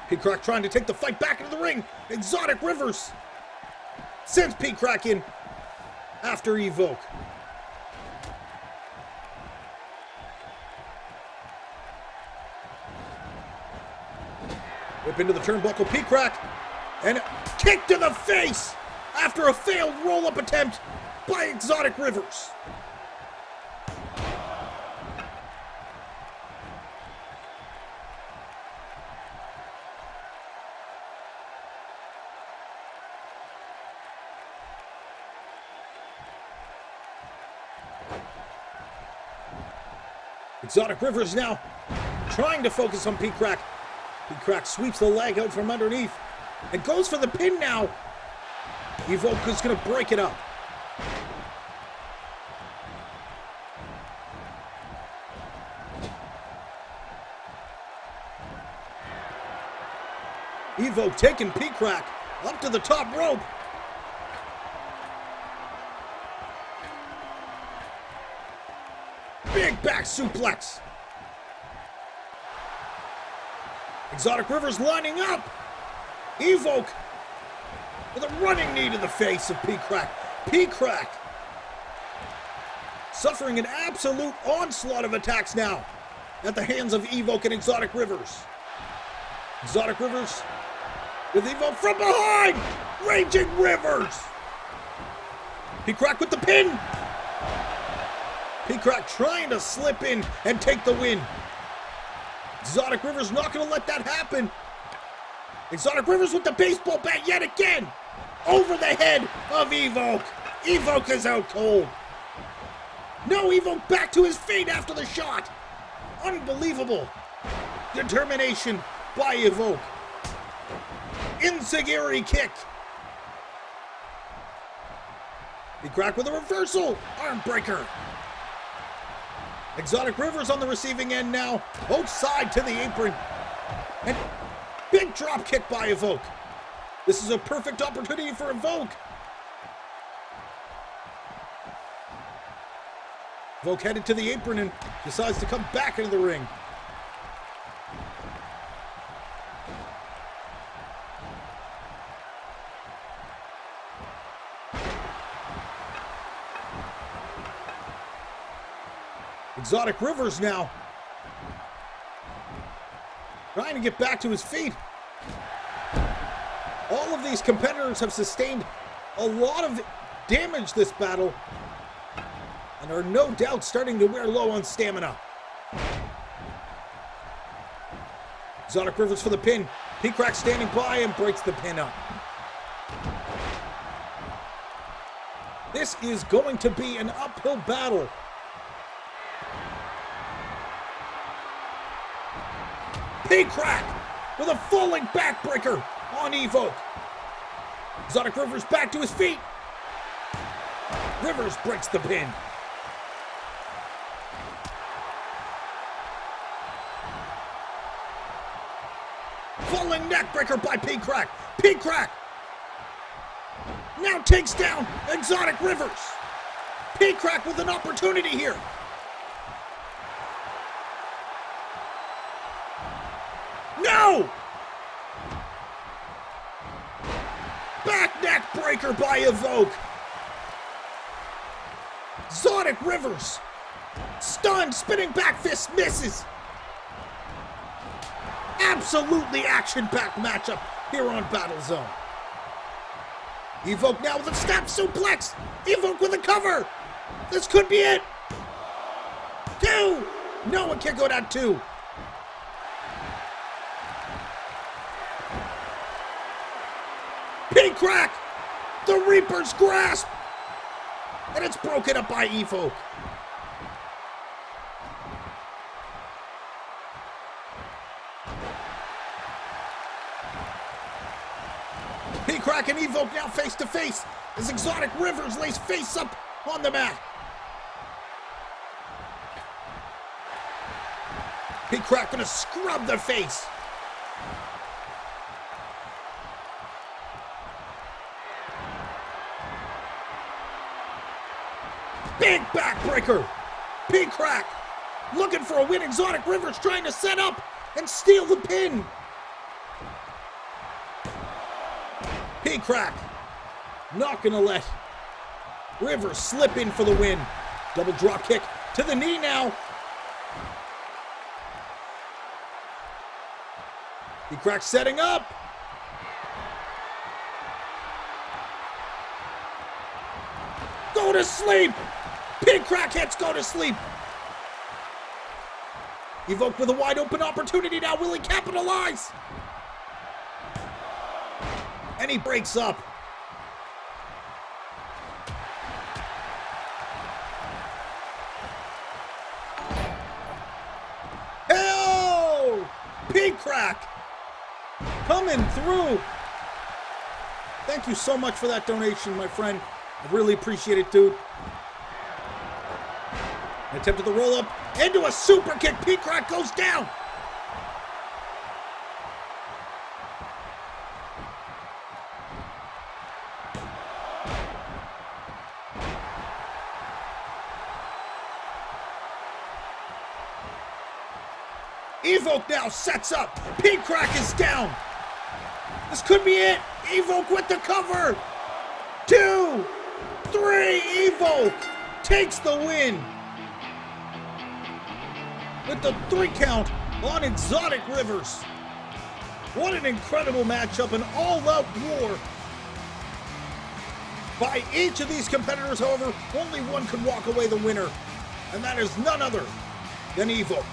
P-Crack trying to take the fight back into the ring. Exotic Rivers sends P-Crack in after Evoke. Whip into the turnbuckle, P-Crack, and a kick to the face after a failed roll-up attempt by Exotic Rivers. Exotic Rivers now trying to focus on P-Crack. P-Crack sweeps the leg out from underneath and goes for the pin now. Evoke is going to break it up. Evoke taking P-Crack up to the top rope. Big back suplex. Exotic Rivers lining up. Evoke with a running knee to the face of P-Crack. P-Crack suffering an absolute onslaught of attacks now at the hands of Evoke and Exotic Rivers. Exotic Rivers with Evoke from behind. Raging Rivers. P-Crack with the pin. P-Crack trying to slip in and take the win. Exotic Rivers not going to let that happen. Exotic Rivers with the baseball bat yet again. Over the head of Evoke. Evoke is out cold. No, Evoke back to his feet after the shot. Unbelievable determination by Evoke. Enziguri kick. He cracked with a reversal arm breaker. Exotic Rivers on the receiving end now. Both side to the apron. And big drop kick by Evoke. This is a perfect opportunity for Evoke. Evoke headed to the apron and decides to come back into the ring. Exotic Rivers now trying to get back to his feet. All of these competitors have sustained a lot of damage this battle and are no doubt starting to wear low on stamina. Exotic Rivers for the pin. P-Crack standing by and breaks the pin up. This is going to be an uphill battle. P-Crack with a falling backbreaker on Evoke. Exotic Rivers back to his feet. Rivers breaks the pin. Falling neckbreaker by P-Crack. P-Crack now takes down Exotic Rivers. P-Crack with an opportunity here. No! Back neck breaker by Evoke. Exotic Rivers stunned, spinning back fist misses. Absolutely action-packed matchup here on Battle Zone. Evoke now with a snap suplex. Evoke with a cover. This could be it. 2. No, it can't go down 2. P-Crack, the Reaper's grasp, and it's broken up by Evoke. P-Crack and Evoke now face to face as Exotic Rivers lays face up on the mat. P-Crack gonna scrub the face. Big backbreaker. P-Crack looking for a win. Exotic Rivers trying to set up and steal the pin. P-Crack not gonna let Rivers slip in for the win. Double drop kick to the knee now. P-Crack setting up. Go to sleep. P-Crack hits go to sleep. Evoke with a wide open opportunity now. Will he capitalize? And he breaks up. Hell! P-Crack coming through. Thank you so much for that donation, my friend. I really appreciate it, dude. Attempt at the roll-up into a super kick. P-Crack goes down. Evoke now sets up. P-Crack is down. This could be it. Evoke with the cover. 2, 3. Evoke takes the win with the 3 count on Exotic Rivers. What an incredible matchup, an all-out war by each of these competitors. However, only one could walk away the winner, and that is none other than Evoke.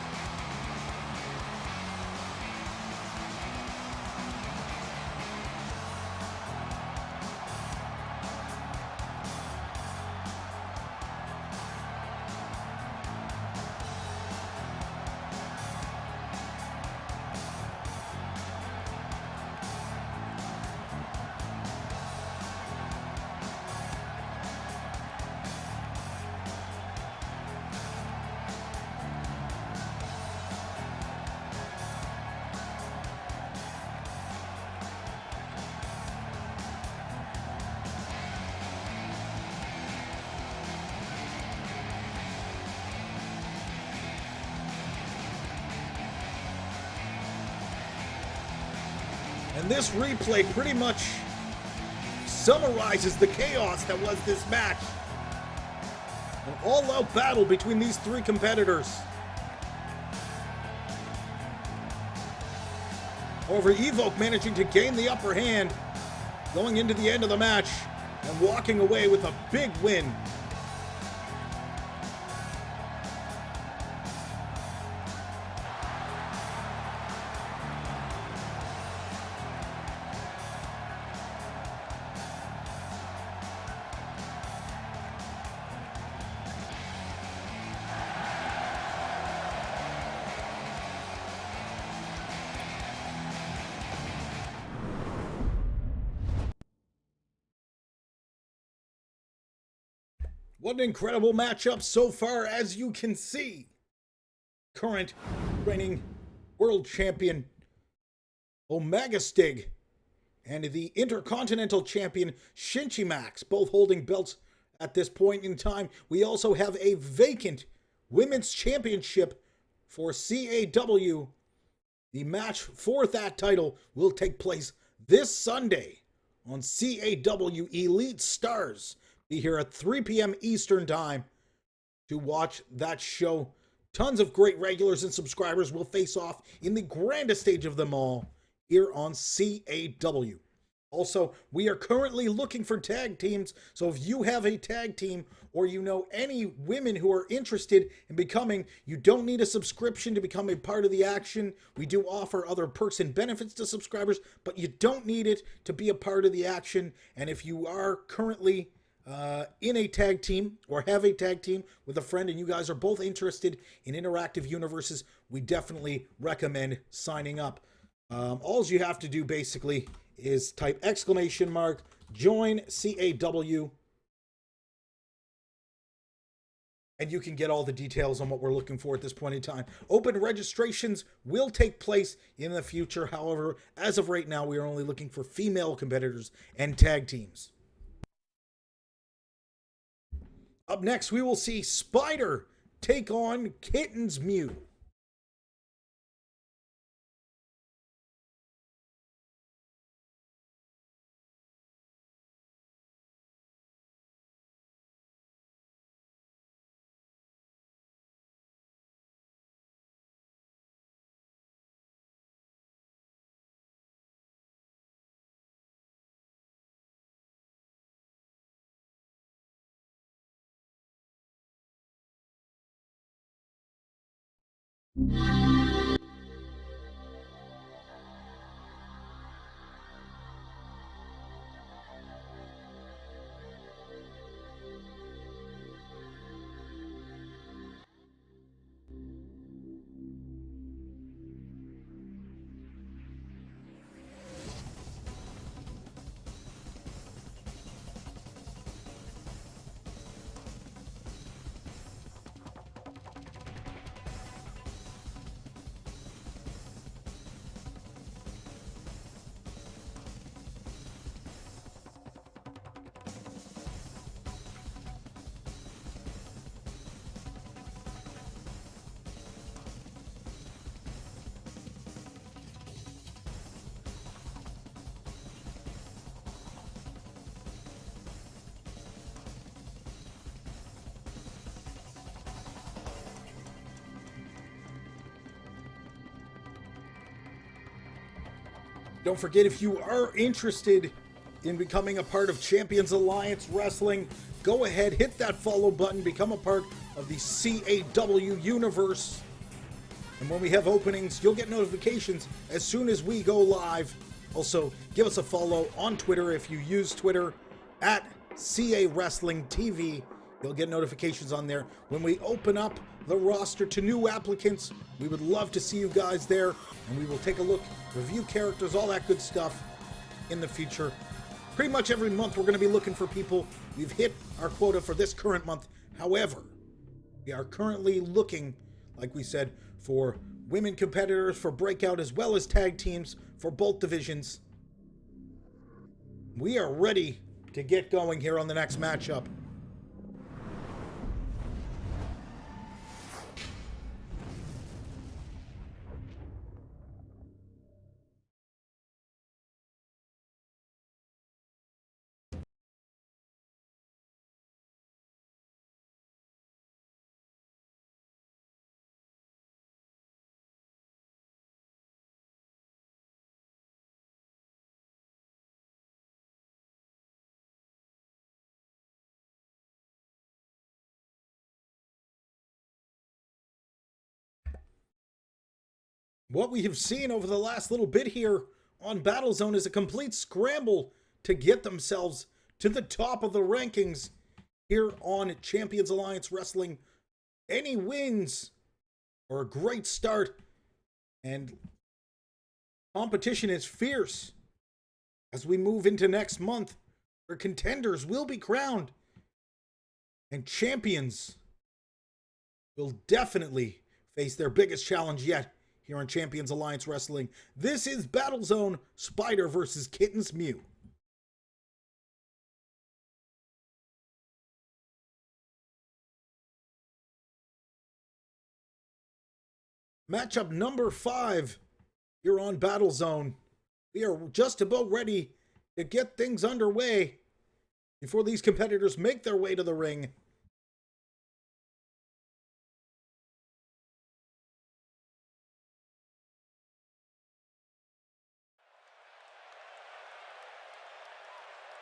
And this replay pretty much summarizes the chaos that was this match. An all-out battle between these three competitors. However, Evoke managing to gain the upper hand going into the end of the match and walking away with a big win. What an incredible matchup so far, as you can see. Current reigning world champion Omega Stig and the Intercontinental Champion Shinchi Max, both holding belts at this point in time. We also have a vacant Women's Championship for CAW. The match for that title will take place this Sunday on CAW Elite Stars. Be here at 3 p.m. Eastern Time to watch that show. Tons of great regulars and subscribers will face off in the grandest stage of them all here on CAW. Also, we are currently looking for tag teams, so if you have a tag team or you know any women who are interested in becoming, you don't need a subscription to become a part of the action. We do offer other perks and benefits to subscribers, but you don't need it to be a part of the action. And if you are currently in a tag team or have a tag team with a friend and you guys are both interested in interactive universes, we definitely recommend signing up. All you have to do basically is type !join CAW, and you can get all the details on what we're looking for at this point in time. Open registrations will take place in the future. However, as of right now, we are only looking for female competitors and tag teams. Up next, we will see Spider take on Kitten's Mew. Don't forget, if you are interested in becoming a part of Champions Alliance Wrestling, go ahead, hit that follow button, become a part of the CAW universe. And when we have openings, you'll get notifications as soon as we go live. Also, give us a follow on Twitter if you use Twitter at CAWrestling TV. You'll get notifications on there when we open up the roster to new applicants. We would love to see you guys there, and we will take a look, review characters, all that good stuff in the future. Pretty much every month we're going to be looking for people. We've hit our quota for this current month. However, we are currently looking, like we said, for women competitors for Breakout as well as tag teams for both divisions. We are ready to get going here on the next matchup. What we have seen over the last little bit here on Battlezone is a complete scramble to get themselves to the top of the rankings here on Champions Alliance Wrestling. Any wins are a great start, and competition is fierce as we move into next month, where contenders will be crowned and champions will definitely face their biggest challenge yet here on Champions Alliance Wrestling. This is Battlezone, Spider versus Kittens Mew. Matchup number 5 here on Battlezone. We are just about ready to get things underway before these competitors make their way to the ring.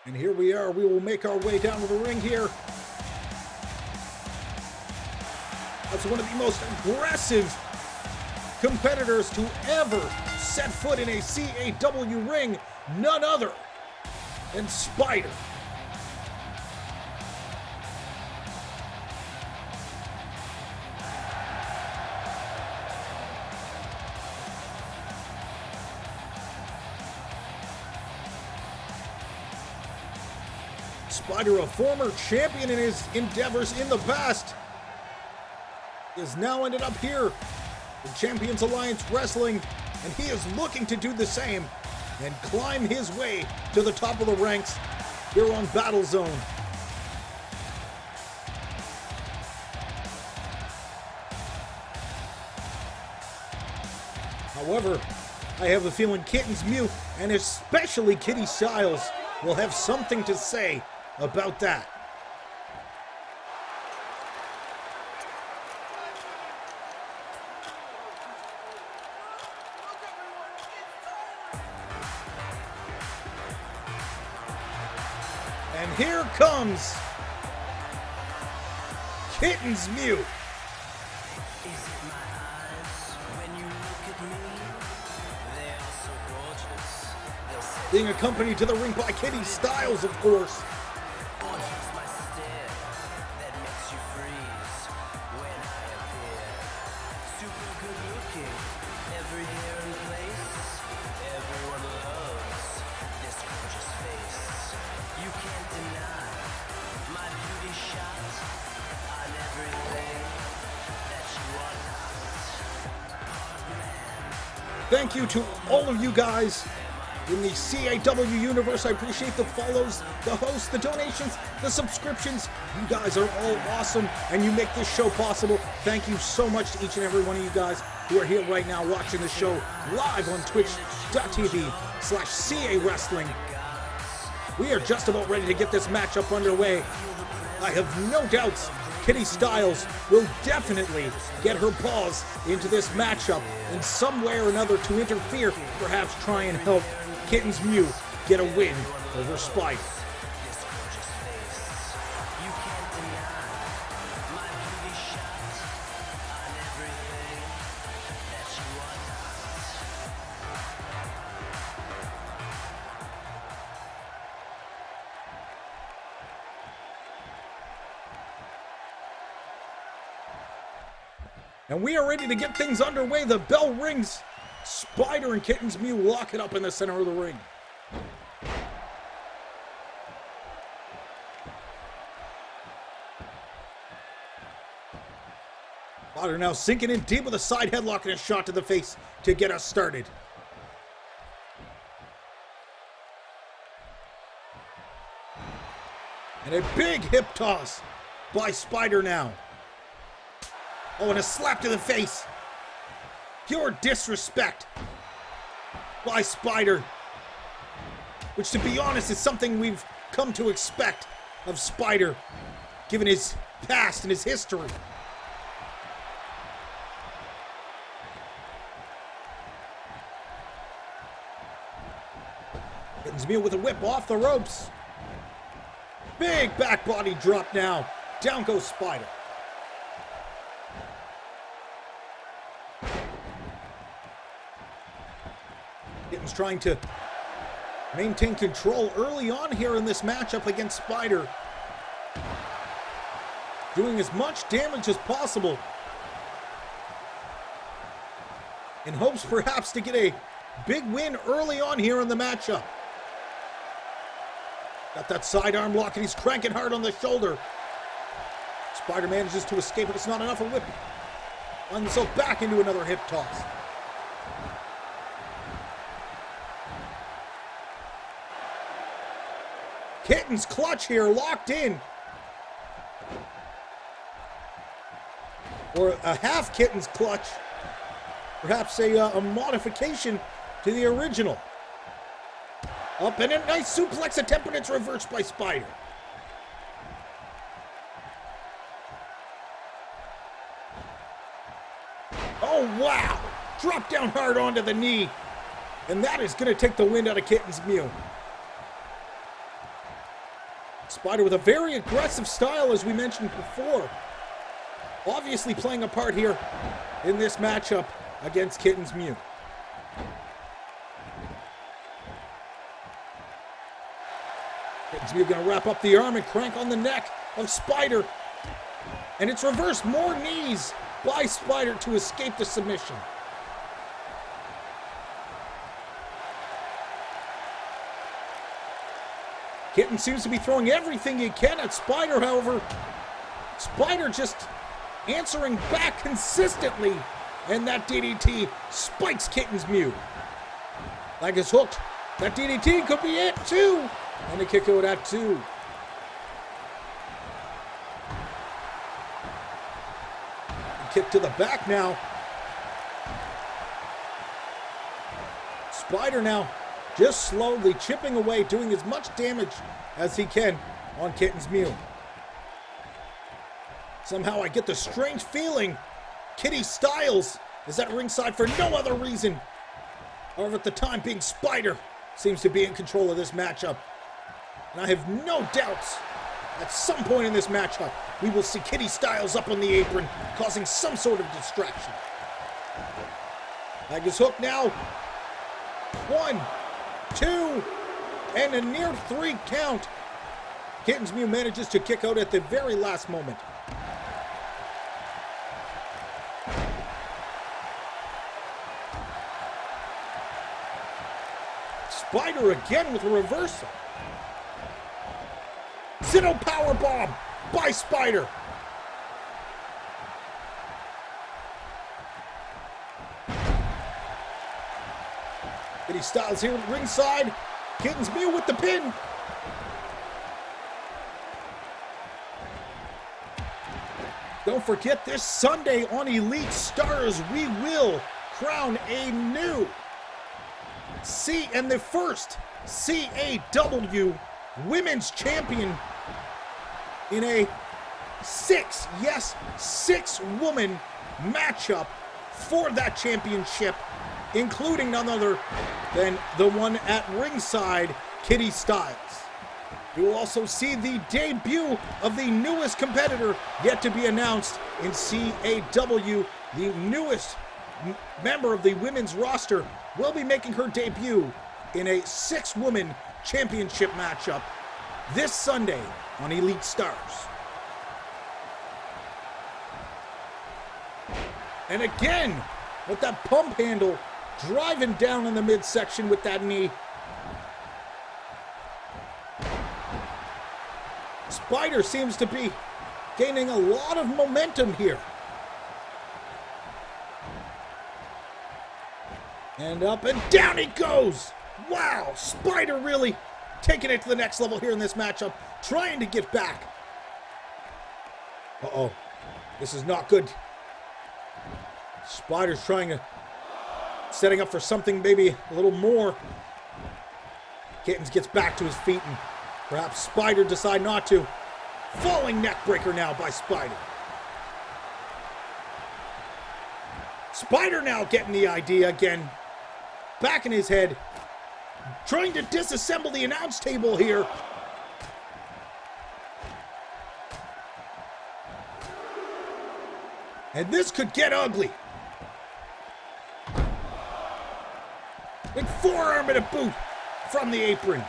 And here we are. We will make our way down to the ring here. That's one of the most aggressive competitors to ever set foot in a CAW ring. None other than Spider. Spider, a former champion in his endeavors in the past, is now ended up here in Champions Alliance Wrestling, and he is looking to do the same and climb his way to the top of the ranks here on Battlezone. However, I have a feeling Kittens Mew, and especially Kitty Styles, will have something to say about that. And here comes Kittens Mew. Being accompanied to the ring by Kitty Styles, of course. Thank you to all of you guys in the CAW universe. I appreciate the follows, the hosts, the donations, the subscriptions. You guys are all awesome, and you make this show possible. Thank you so much to each and every one of you guys who are here right now watching the show live on twitch.tv/CAWrestling. We are just about ready to get this matchup underway. I have no doubts Kitty Styles will definitely get her paws into this matchup in some way or another to interfere, perhaps try and help Kittens Mew get a win over Spider. And we are ready to get things underway. The bell rings. Spider and Kittens Mew lock it up in the center of the ring. Spider now sinking in deep with a side headlock and a shot to the face to get us started. And a big hip toss by Spider now. Oh, and a slap to the face. Pure disrespect by Spider. Which, to be honest, is something we've come to expect of Spider, given his past and his history. Kittens Mew with a whip off the ropes. Big back body drop now. Down goes Spider. Kitten's trying to maintain control early on here in this matchup against Spider. Doing as much damage as possible in hopes perhaps to get a big win early on here in the matchup. Got that sidearm lock and he's cranking hard on the shoulder. Spider manages to escape, but it's not enough. A whip. Finds himself back into another hip toss. Kitten's clutch here, locked in. Or a half Kitten's clutch. Perhaps a modification to the original. Up and a nice suplex attempt, but it's reversed by Spider. Oh, wow. Drop down hard onto the knee. And that is going to take the wind out of Kitten's Mew. Spider with a very aggressive style, as we mentioned before. Obviously playing a part here in this matchup against Kitten's Mew. Kitten's Mew going to wrap up the arm and crank on the neck of Spider. And it's reversed. More knees by Spider to escape the submission. Kitten seems to be throwing everything he can at Spider, however. Spider just answering back consistently. And that DDT spikes Kitten's Mew. Leg is hooked. That DDT could be it, too. And a kick out at 2. Kick to the back now. Spider now just slowly chipping away, doing as much damage as he can on Kitten's Mew. Somehow I get the strange feeling Kitty Styles is at ringside for no other reason. However, at the time being, Spider seems to be in control of this matchup. And I have no doubts at some point in this matchup, we will see Kitty Styles up on the apron, causing some sort of distraction. Leg is hooked now. 1, 2, and a near 3 count. Kitten's Mew manages to kick out at the very last moment. Spider again with a reversal. Zitto powerbomb by Spider. Kitty Styles here at ringside. Kitten's Mew with the pin. Don't forget, this Sunday on Elite Stars, we will crown a new the first CAW Women's Champion in a 6-woman matchup for that championship, including none other than the one at ringside, Kitty Styles. We will also see the debut of the newest competitor yet to be announced in CAW. The newest member of the women's roster will be making her debut in a 6-woman championship matchup this Sunday on Elite Stars. And again, with that pump handle, driving down in the midsection with that knee. Spider seems to be gaining a lot of momentum here. And up and down he goes. Wow, Spider really taking it to the next level here in this matchup, trying to get back. Uh-oh, this is not good. Spider's setting up for something maybe a little more. Kittens gets back to his feet and perhaps Spider decide not to. Falling neck breaker now by Spider. Spider now getting the idea again. Back in his head. Trying to disassemble the announce table here. And this could get ugly. Big forearm and a boot from the apron.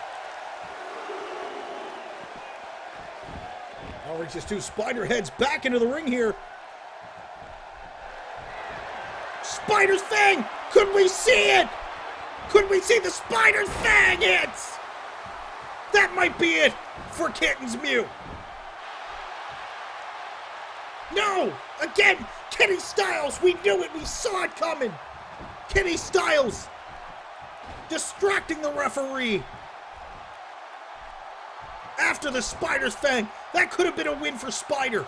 Now reaches two. Spider heads back into the ring here. Spider's Fang! Could we see it? Could we see the Spider's Fang hits? That might be it for Kitten's Mew. No! Again! Kenny Styles! We knew it! We saw it coming! Kenny Styles distracting the referee. After the Spider's Fang. That could have been a win for Spider.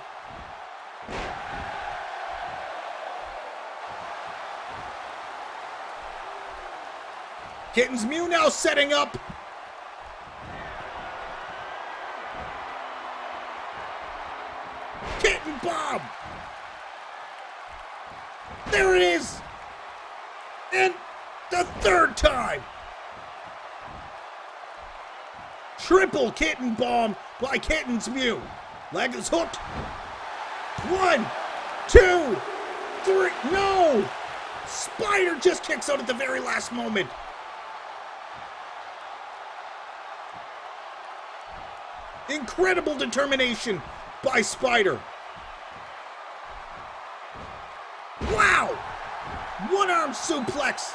Kitten's Mew now setting up. Kitten Bomb. There it is. And the third time. Triple Kitten Bomb by Kitten's Mew. Leg is hooked. 1, 2, 3. No! Spider just kicks out at the very last moment. Incredible determination by Spider. Wow! One-arm suplex.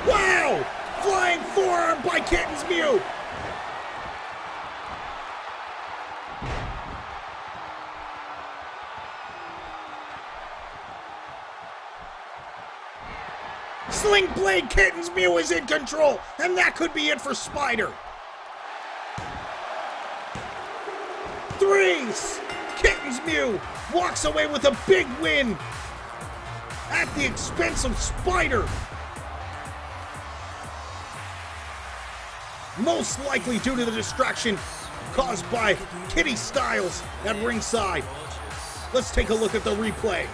Wow! Flying forearm by Kitten's Mew. Sling Blade Kitten's Mew is in control, and that could be it for Spider. 3. Kitten's Mew walks away with a big win at the expense of Spider. Most likely due to the distraction caused by Kitty Styles at ringside. Let's take a look at the replay.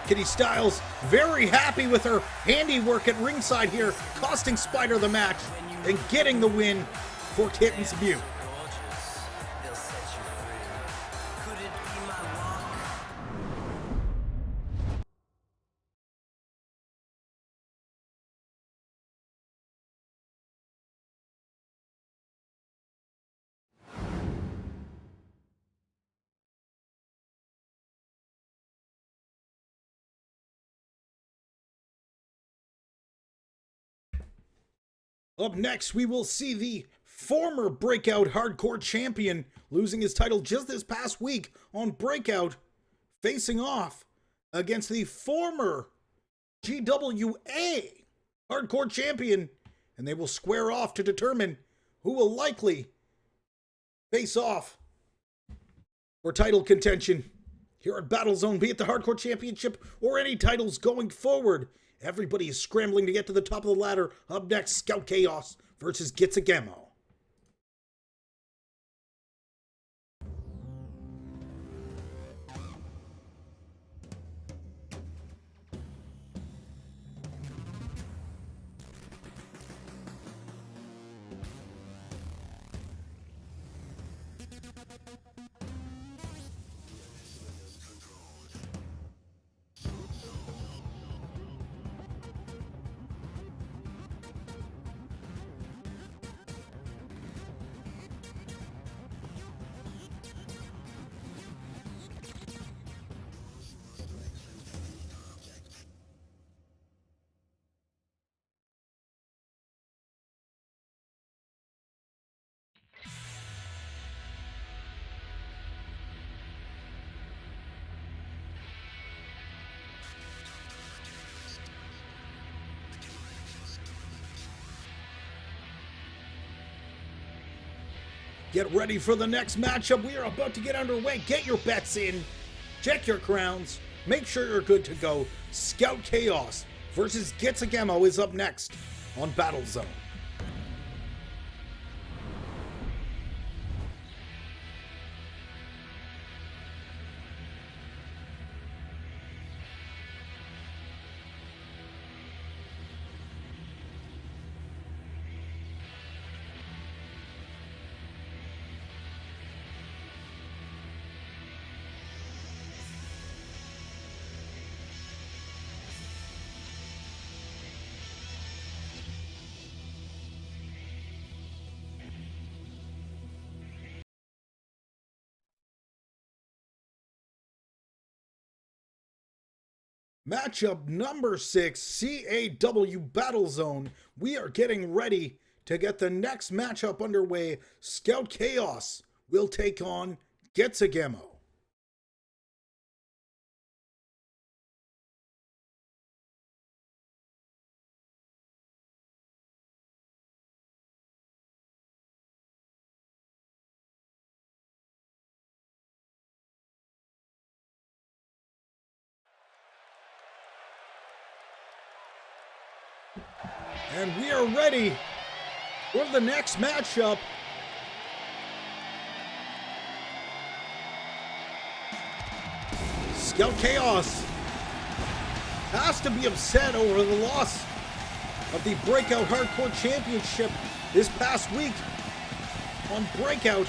Kitty Styles very happy with her handiwork at ringside here, costing Spider the match and getting the win for Kitten's Mew. Up next, we will see the former Breakout Hardcore Champion losing his title just this past week on Breakout, facing off against the former GWA Hardcore Champion, and they will square off to determine who will likely face off for title contention here at Battlezone, be it the Hardcore Championship or any titles going forward. Everybody is scrambling to get to the top of the ladder. Up next, Scout Chaos versus Gitsugamo. Get ready for the next matchup. We are about to get underway. Get your bets in. Check your crowns. Make sure you're good to go. Scout Chaos versus Getsagemo is up next on Battle Zone. Matchup number 6, CAW Battle Zone. We are getting ready to get the next matchup underway. Scout Chaos will take on Getsagemo. And we are ready for the next matchup. Scout Chaos has to be upset over the loss of the Breakout Hardcore Championship this past week on Breakout.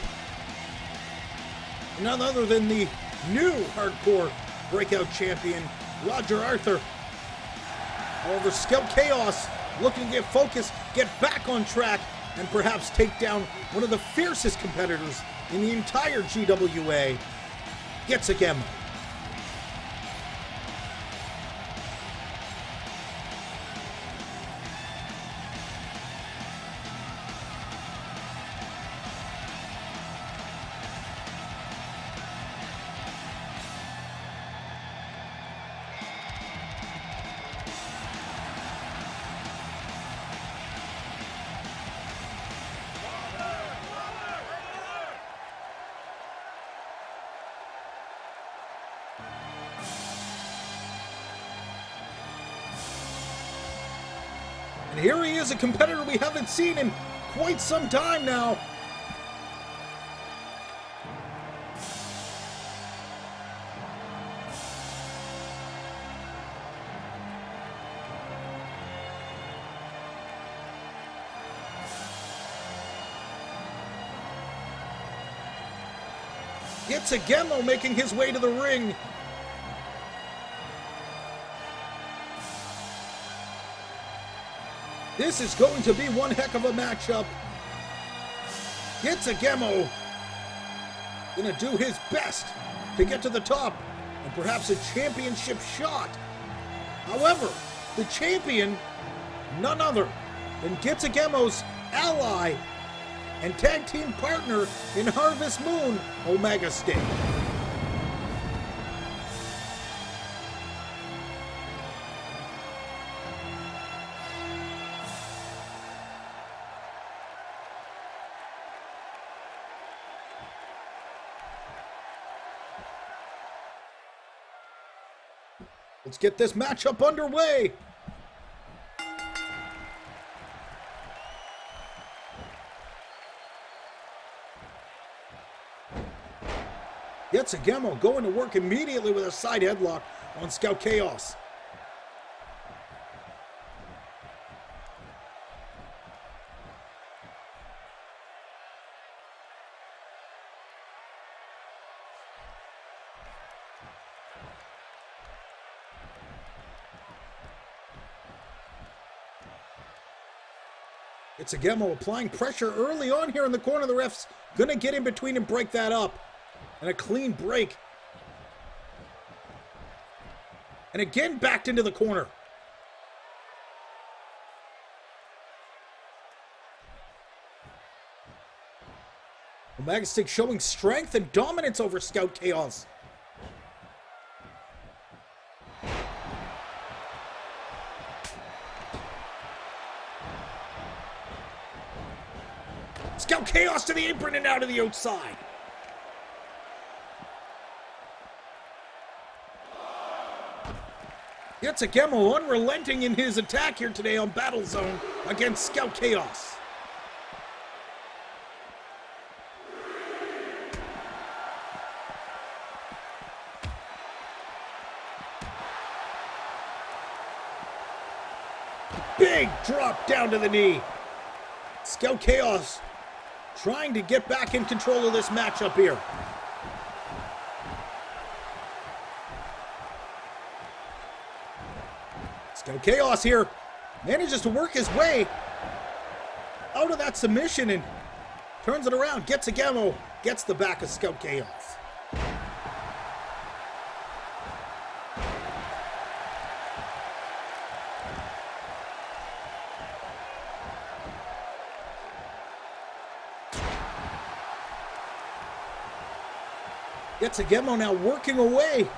None other than the new Hardcore Breakout Champion, Roger Arthur. However, Scout Chaos looking to get focused, get back on track, and perhaps take down one of the fiercest competitors in the entire GWA, Getsagemo. And here he is, a competitor we haven't seen in quite some time now. Getsagemo making his way to the ring. This is going to be one heck of a matchup. Getsagemo gonna do his best to get to the top and perhaps a championship shot. However, the champion, none other than Getsagemo's ally and tag team partner in Harvest Moon, Omega State. Let's get this matchup underway. Getsagemo going to work immediately with a side headlock on Scout Chaos. Getsagemo applying pressure early on here in the corner. The ref's gonna get in between and break that up. And a clean break. And again backed into the corner. Omega Stick showing strength and dominance over Scout Chaos. Scout Chaos to the apron and out to the outside. CAW unrelenting in his attack here today on Battle Zone against Scout Chaos. Big drop down to the knee. Scout Chaos trying to get back in control of this matchup here. Scout Chaos here manages to work his way out of that submission and turns it around. CAW gets the back of Scout Chaos. CAW now working away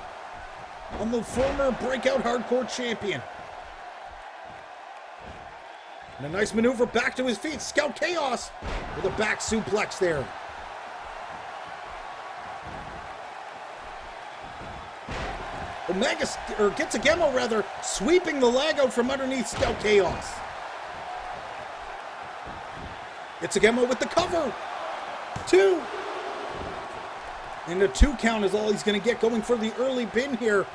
on the former breakout hardcore champion. And a nice maneuver back to his feet. Scout Chaos with a back suplex there. CAW rather, sweeping the leg out from underneath Scout Chaos. CAW with the cover. 2. And a 2 count is all he's going to get, going for the early pin here.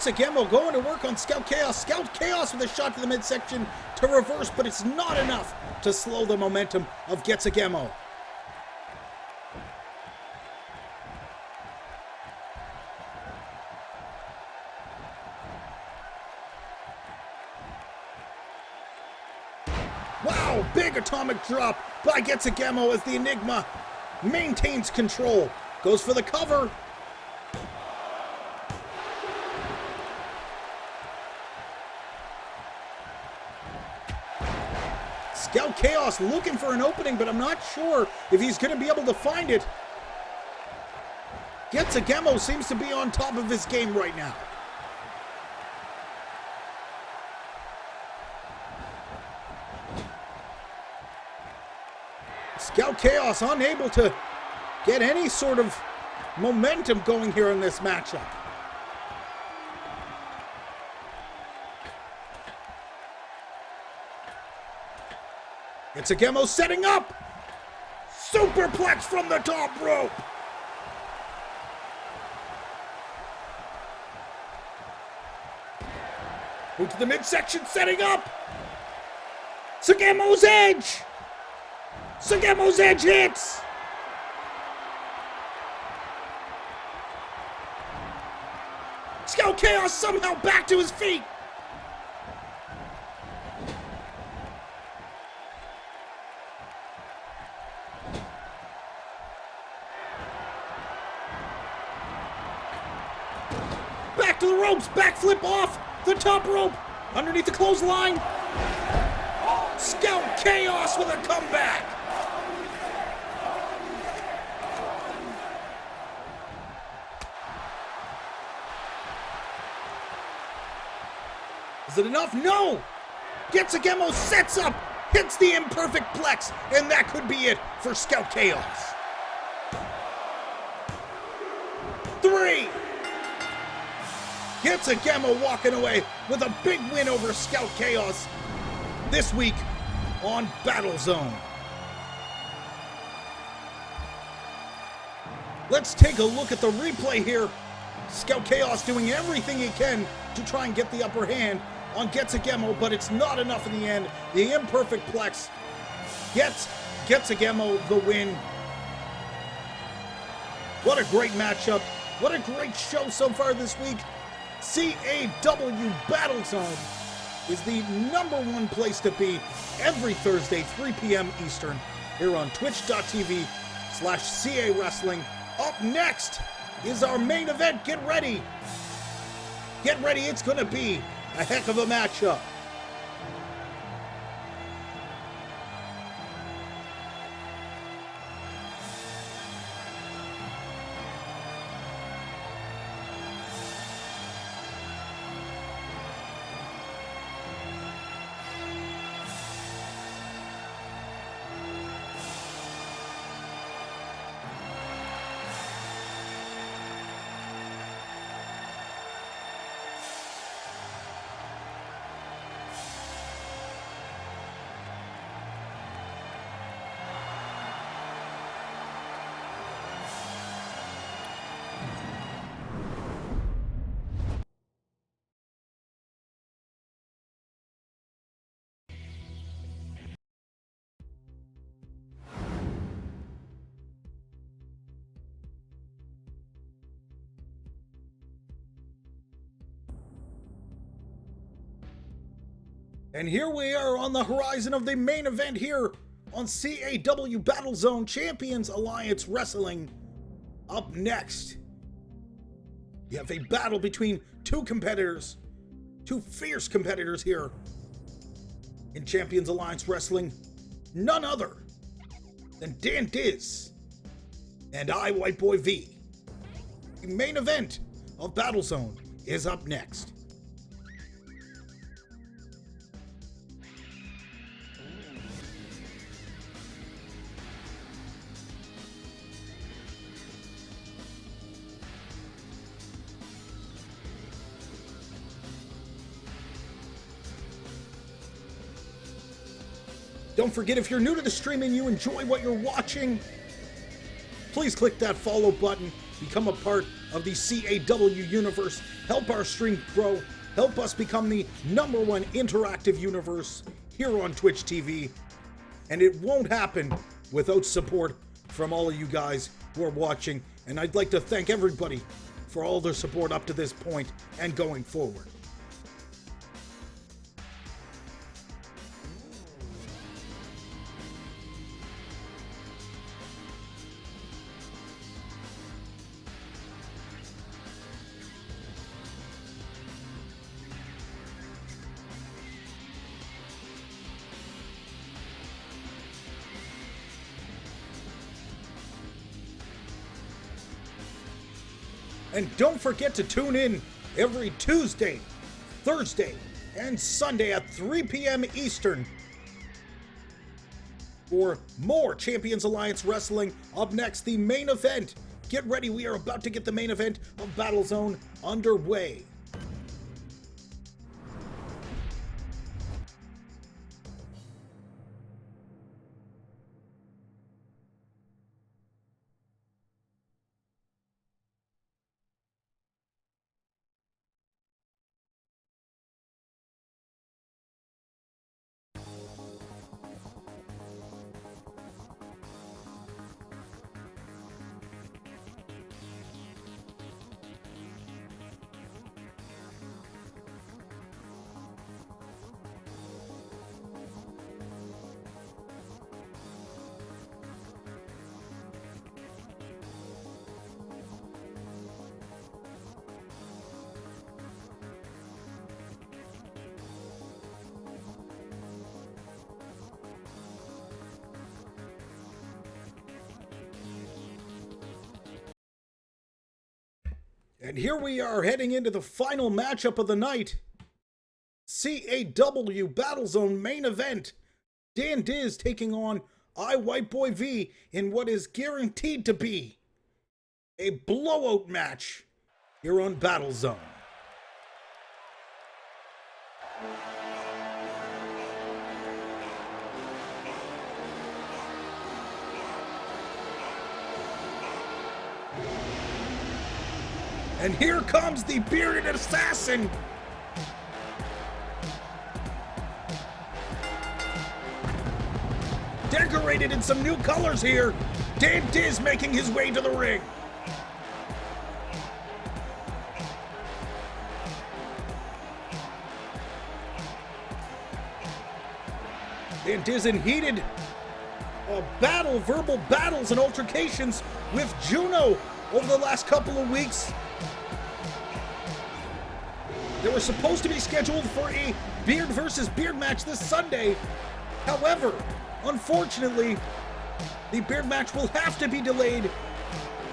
CAW going to work on Scout Chaos. Scout Chaos with a shot to the midsection to reverse, but it's not enough to slow the momentum of CAW. Wow, big atomic drop by CAW as the Enigma maintains control. Goes for the cover. Scout Chaos looking for an opening, but I'm not sure if he's going to be able to find it. CAW seems to be on top of his game right now. Scout Chaos unable to get any sort of momentum going here in this matchup. CAW setting up. Superplex from the top rope. Move to the midsection, setting up. CAW's edge. CAW's edge hits. Scout Chaos somehow back to his feet. Back to the ropes, backflip off the top rope, underneath the clothesline. Scout Chaos with a comeback. Is it enough? No! CAW sets up, hits the imperfect plex, and that could be it for Scout Chaos. 3! CAW walking away with a big win over Scout Chaos this week on Battle Zone. Let's take a look at the replay here. Scout Chaos doing everything he can to try and get the upper hand on CAW, but it's not enough in the end. The imperfect plex gets CAW the win. What a great matchup. What a great show so far this week. CAW Battle Zone is the #1 place to be every Thursday, 3 p.m. Eastern, here on twitch.tv/CAWrestling. Up next is our main event. Get ready. Get ready. It's going to be a heck of a matchup. And here we are on the horizon of the main event here on CAW Battle Zone Champions Alliance Wrestling. Up next, you have a battle between two competitors, two fierce competitors here in Champions Alliance Wrestling. None other than Dan Diz and I, White Boy V. The main event of Battle Zone is up next. Don't forget, if you're new to the stream and you enjoy what you're watching, please click that follow button, become a part of the CAW universe, help our stream grow, help us become the #1 interactive universe here on Twitch TV. And it won't happen without support from all of you guys who are watching. And I'd like to thank everybody for all their support up to this point and going forward. And don't forget to tune in every Tuesday, Thursday, and Sunday at 3 p.m. Eastern for more Champions Alliance Wrestling. Up next, the main event. Get ready, we are about to get the main event of Battle Zone underway. And here we are heading into the final matchup of the night. CAW Battle Zone main event. Dan Diz taking on I, White Boy V in what is guaranteed to be a blowout match here on Battle Zone. And here comes the bearded assassin. Decorated in some new colors here. Dan Diz making his way to the ring. Dan Diz in heated verbal battles and altercations with Juno over the last couple of weeks. They were supposed to be scheduled for a beard versus beard match this Sunday. However, unfortunately, the beard match will have to be delayed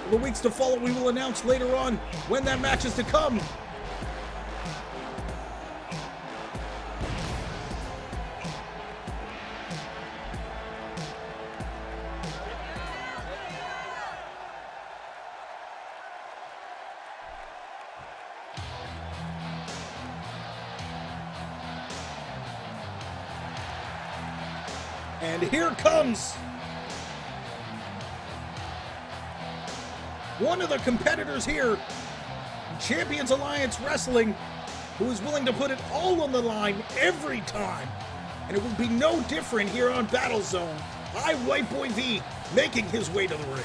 for the weeks to follow. We will announce later on when that match is to come. And here comes one of the competitors here, Champions Alliance Wrestling, who is willing to put it all on the line every time. And it will be no different here on Battle Zone. I, White Boy V, making his way to the ring.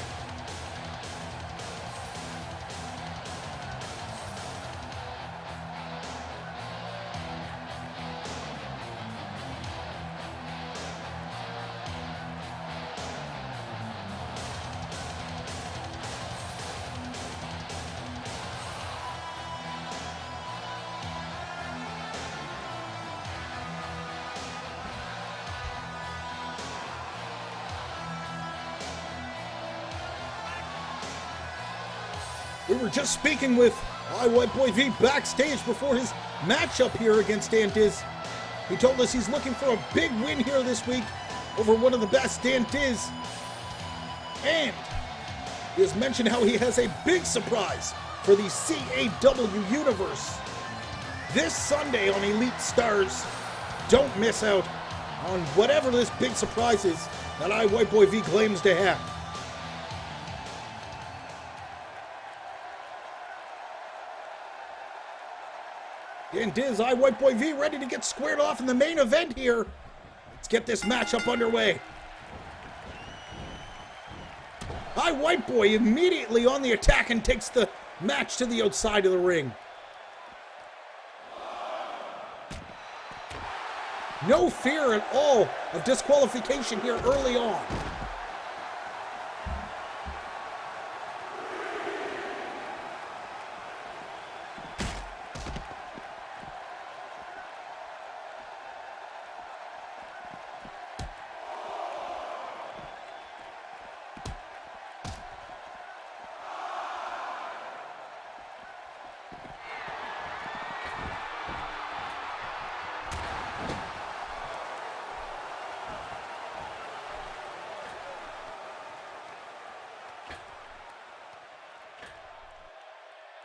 We were just speaking with White Boy V backstage before his matchup here against Dan Diz. He told us he's looking for a big win here this week over one of the best, Dan Diz. And he has mentioned how he has a big surprise for the CAW universe this Sunday on Elite Stars. Don't miss out on whatever this big surprise is that White Boy V claims to have. Dan Diz, White Boy V ready to get squared off in the main event here. Let's get this matchup underway. White Boy immediately on the attack and takes the match to the outside of the ring. No fear at all of disqualification here early on.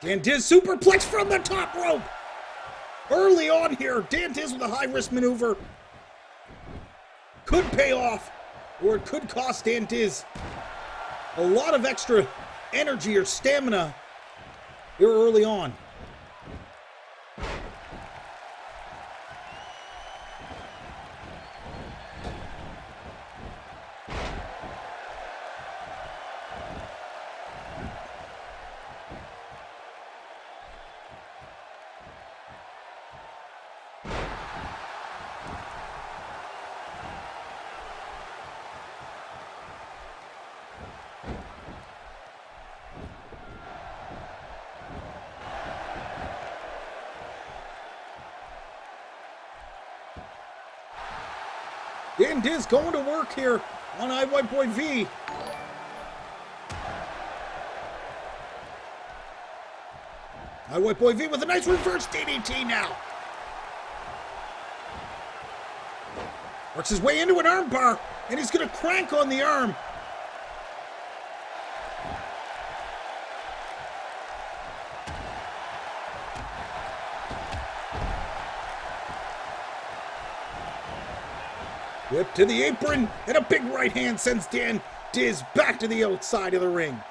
Dan Diz superplex from the top rope. Early on here, Dan Diz with a high-risk maneuver. Could pay off, or it could cost Dan Diz a lot of extra energy or stamina here early on. Dan Diz going to work here on White Boy V. White Boy V with a nice reverse DDT now. Works his way into an armbar, and he's going to crank on the arm. Whip to the apron, and a big right hand sends Dan Diz back to the outside of the ring.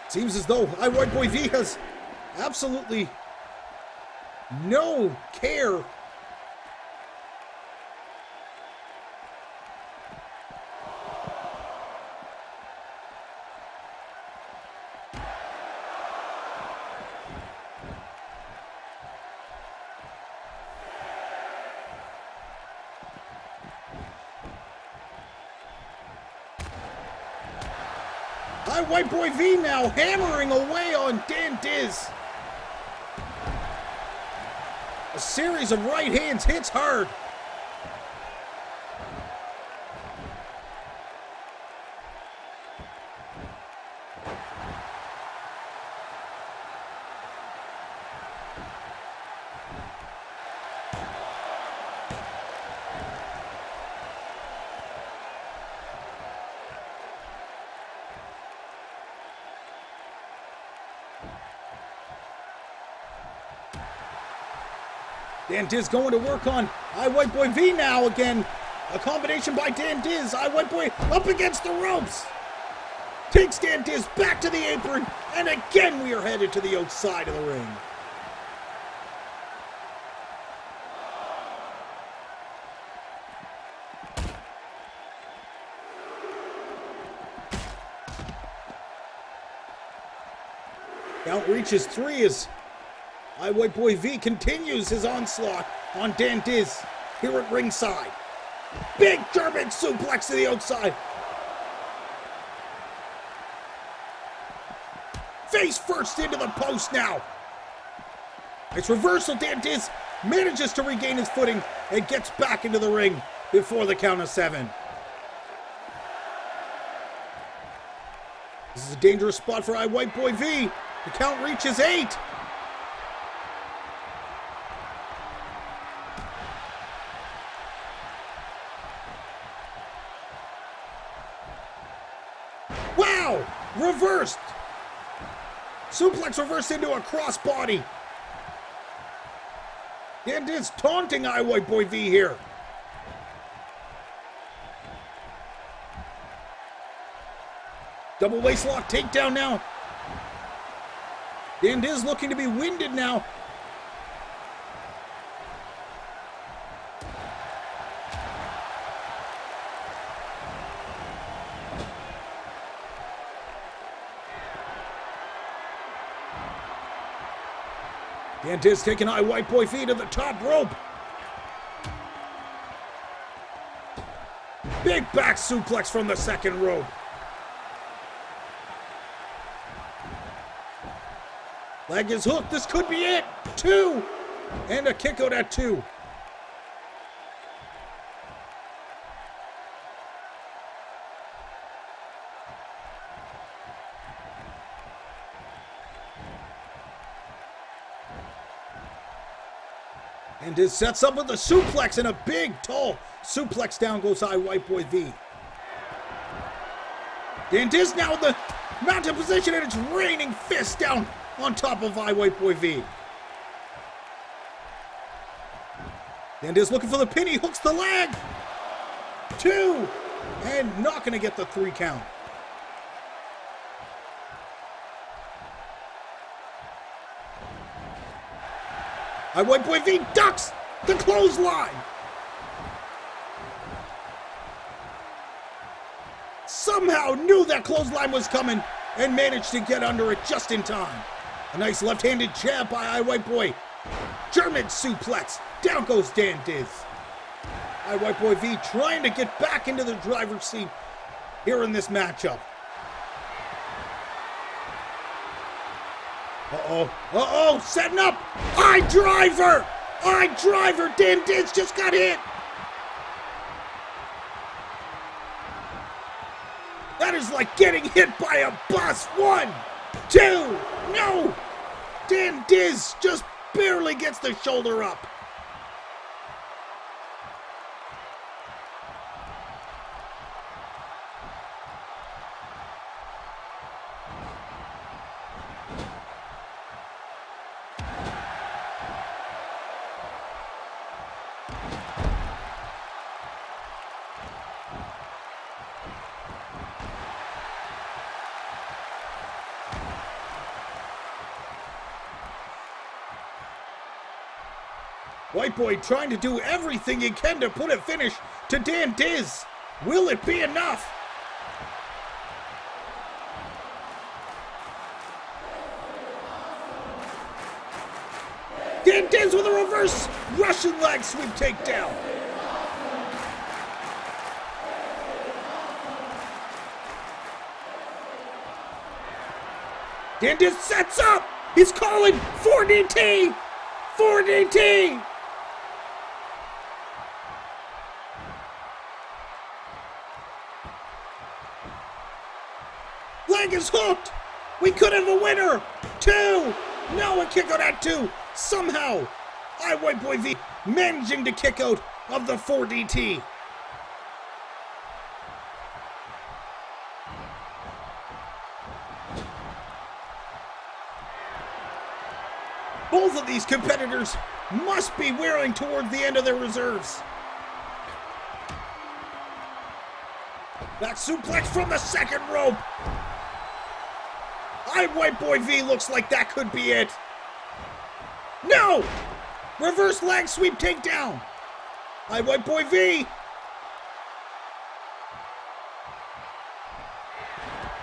Seems as though White Boy V has absolutely no care . White Boy V now hammering away on Dan Diz. A series of right hands hits hard. Dan Diz going to work on White Boy V now again. A combination by Dan Diz. White Boy up against the ropes. Takes Dan Diz back to the apron. And again we are headed to the outside of the ring. Count reaches 3 as White Boy V continues his onslaught on Dan Diz here at ringside. Big German suplex to the outside. Face first into the post now. Nice reversal. Dan Diz manages to regain his footing and gets back into the ring before the count of 7. This is a dangerous spot for White Boy V. The count reaches 8. Wow! Reversed! Suplex reversed into a crossbody. Dan Diz taunting White Boy V here. Double waist lock takedown now. Dan Diz looking to be winded now. Dan Diz taking White Boy V to the top rope. Big back suplex from the second rope. Leg is hooked. This could be it. 2. And a kick out at 2. And Diz sets up with a suplex and a big, tall suplex down goes White Boy V. Dan Diz now in the mounted position and it's raining fists down on top of White Boy V. Dan Diz looking for the pin. He hooks the leg. 2. And not going to get the 3 count. White Boy V ducks the clothesline. Somehow knew that clothesline was coming and managed to get under it just in time. A nice left-handed jab by White Boy. German suplex. Down goes Dan Diz. White Boy V trying to get back into the driver's seat here in this matchup. Uh-oh, setting up. Driver. Dan Diz just got hit. That is like getting hit by a bus. 1, 2, no. Dan Diz just barely gets the shoulder up. White Boy trying to do everything he can to put a finish to Dan Diz. Will it be enough? Dan Diz with a reverse Russian leg sweep takedown. Dan Diz sets up. He's calling 4DT. 4DT. Leg is hooked. We could have a winner. 2. No, a kick out at 2. Somehow, White Boy V managing to kick out of the 4DT. Both of these competitors must be wearing toward the end of their reserves. That suplex from the second rope. White Boy V looks like that could be it. No! Reverse leg sweep takedown. White Boy V.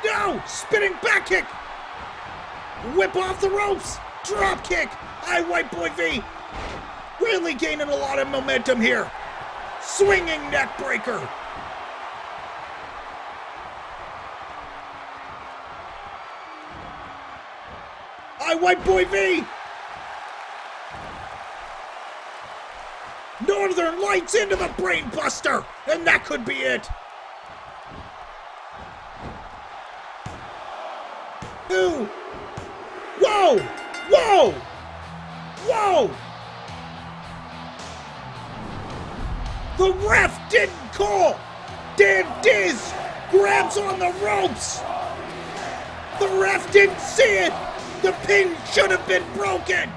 No! Spinning back kick. Whip off the ropes. Drop kick. White Boy V. Really gaining a lot of momentum here. Swinging neck breaker. White Boy V. Northern Lights into the Brain Buster, and that could be it. 2. Whoa! Whoa! Whoa! The ref didn't call! Dan Diz grabs on the ropes! The ref didn't see it! The pin should have been broken!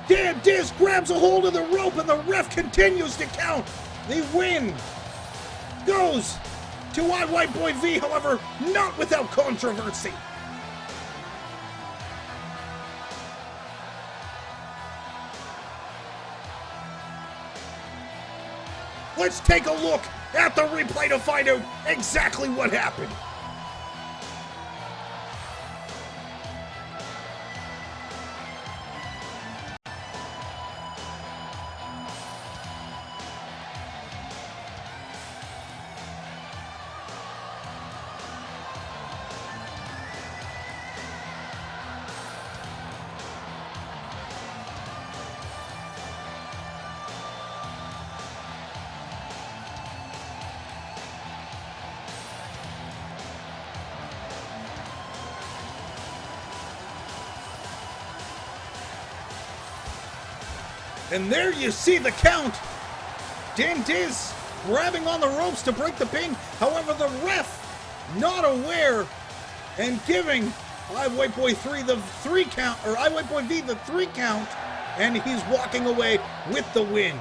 Dan Diz grabs a hold of the rope and the ref continues to count. The win goes to White Boy V, however, not without controversy. Let's take a look at the replay to find out exactly what happened. And there you see the count. Dan Diz grabbing on the ropes to break the pin. However, the ref not aware and giving White Boy 3 the 3 count, or White Boy V the 3 count, and he's walking away with the win.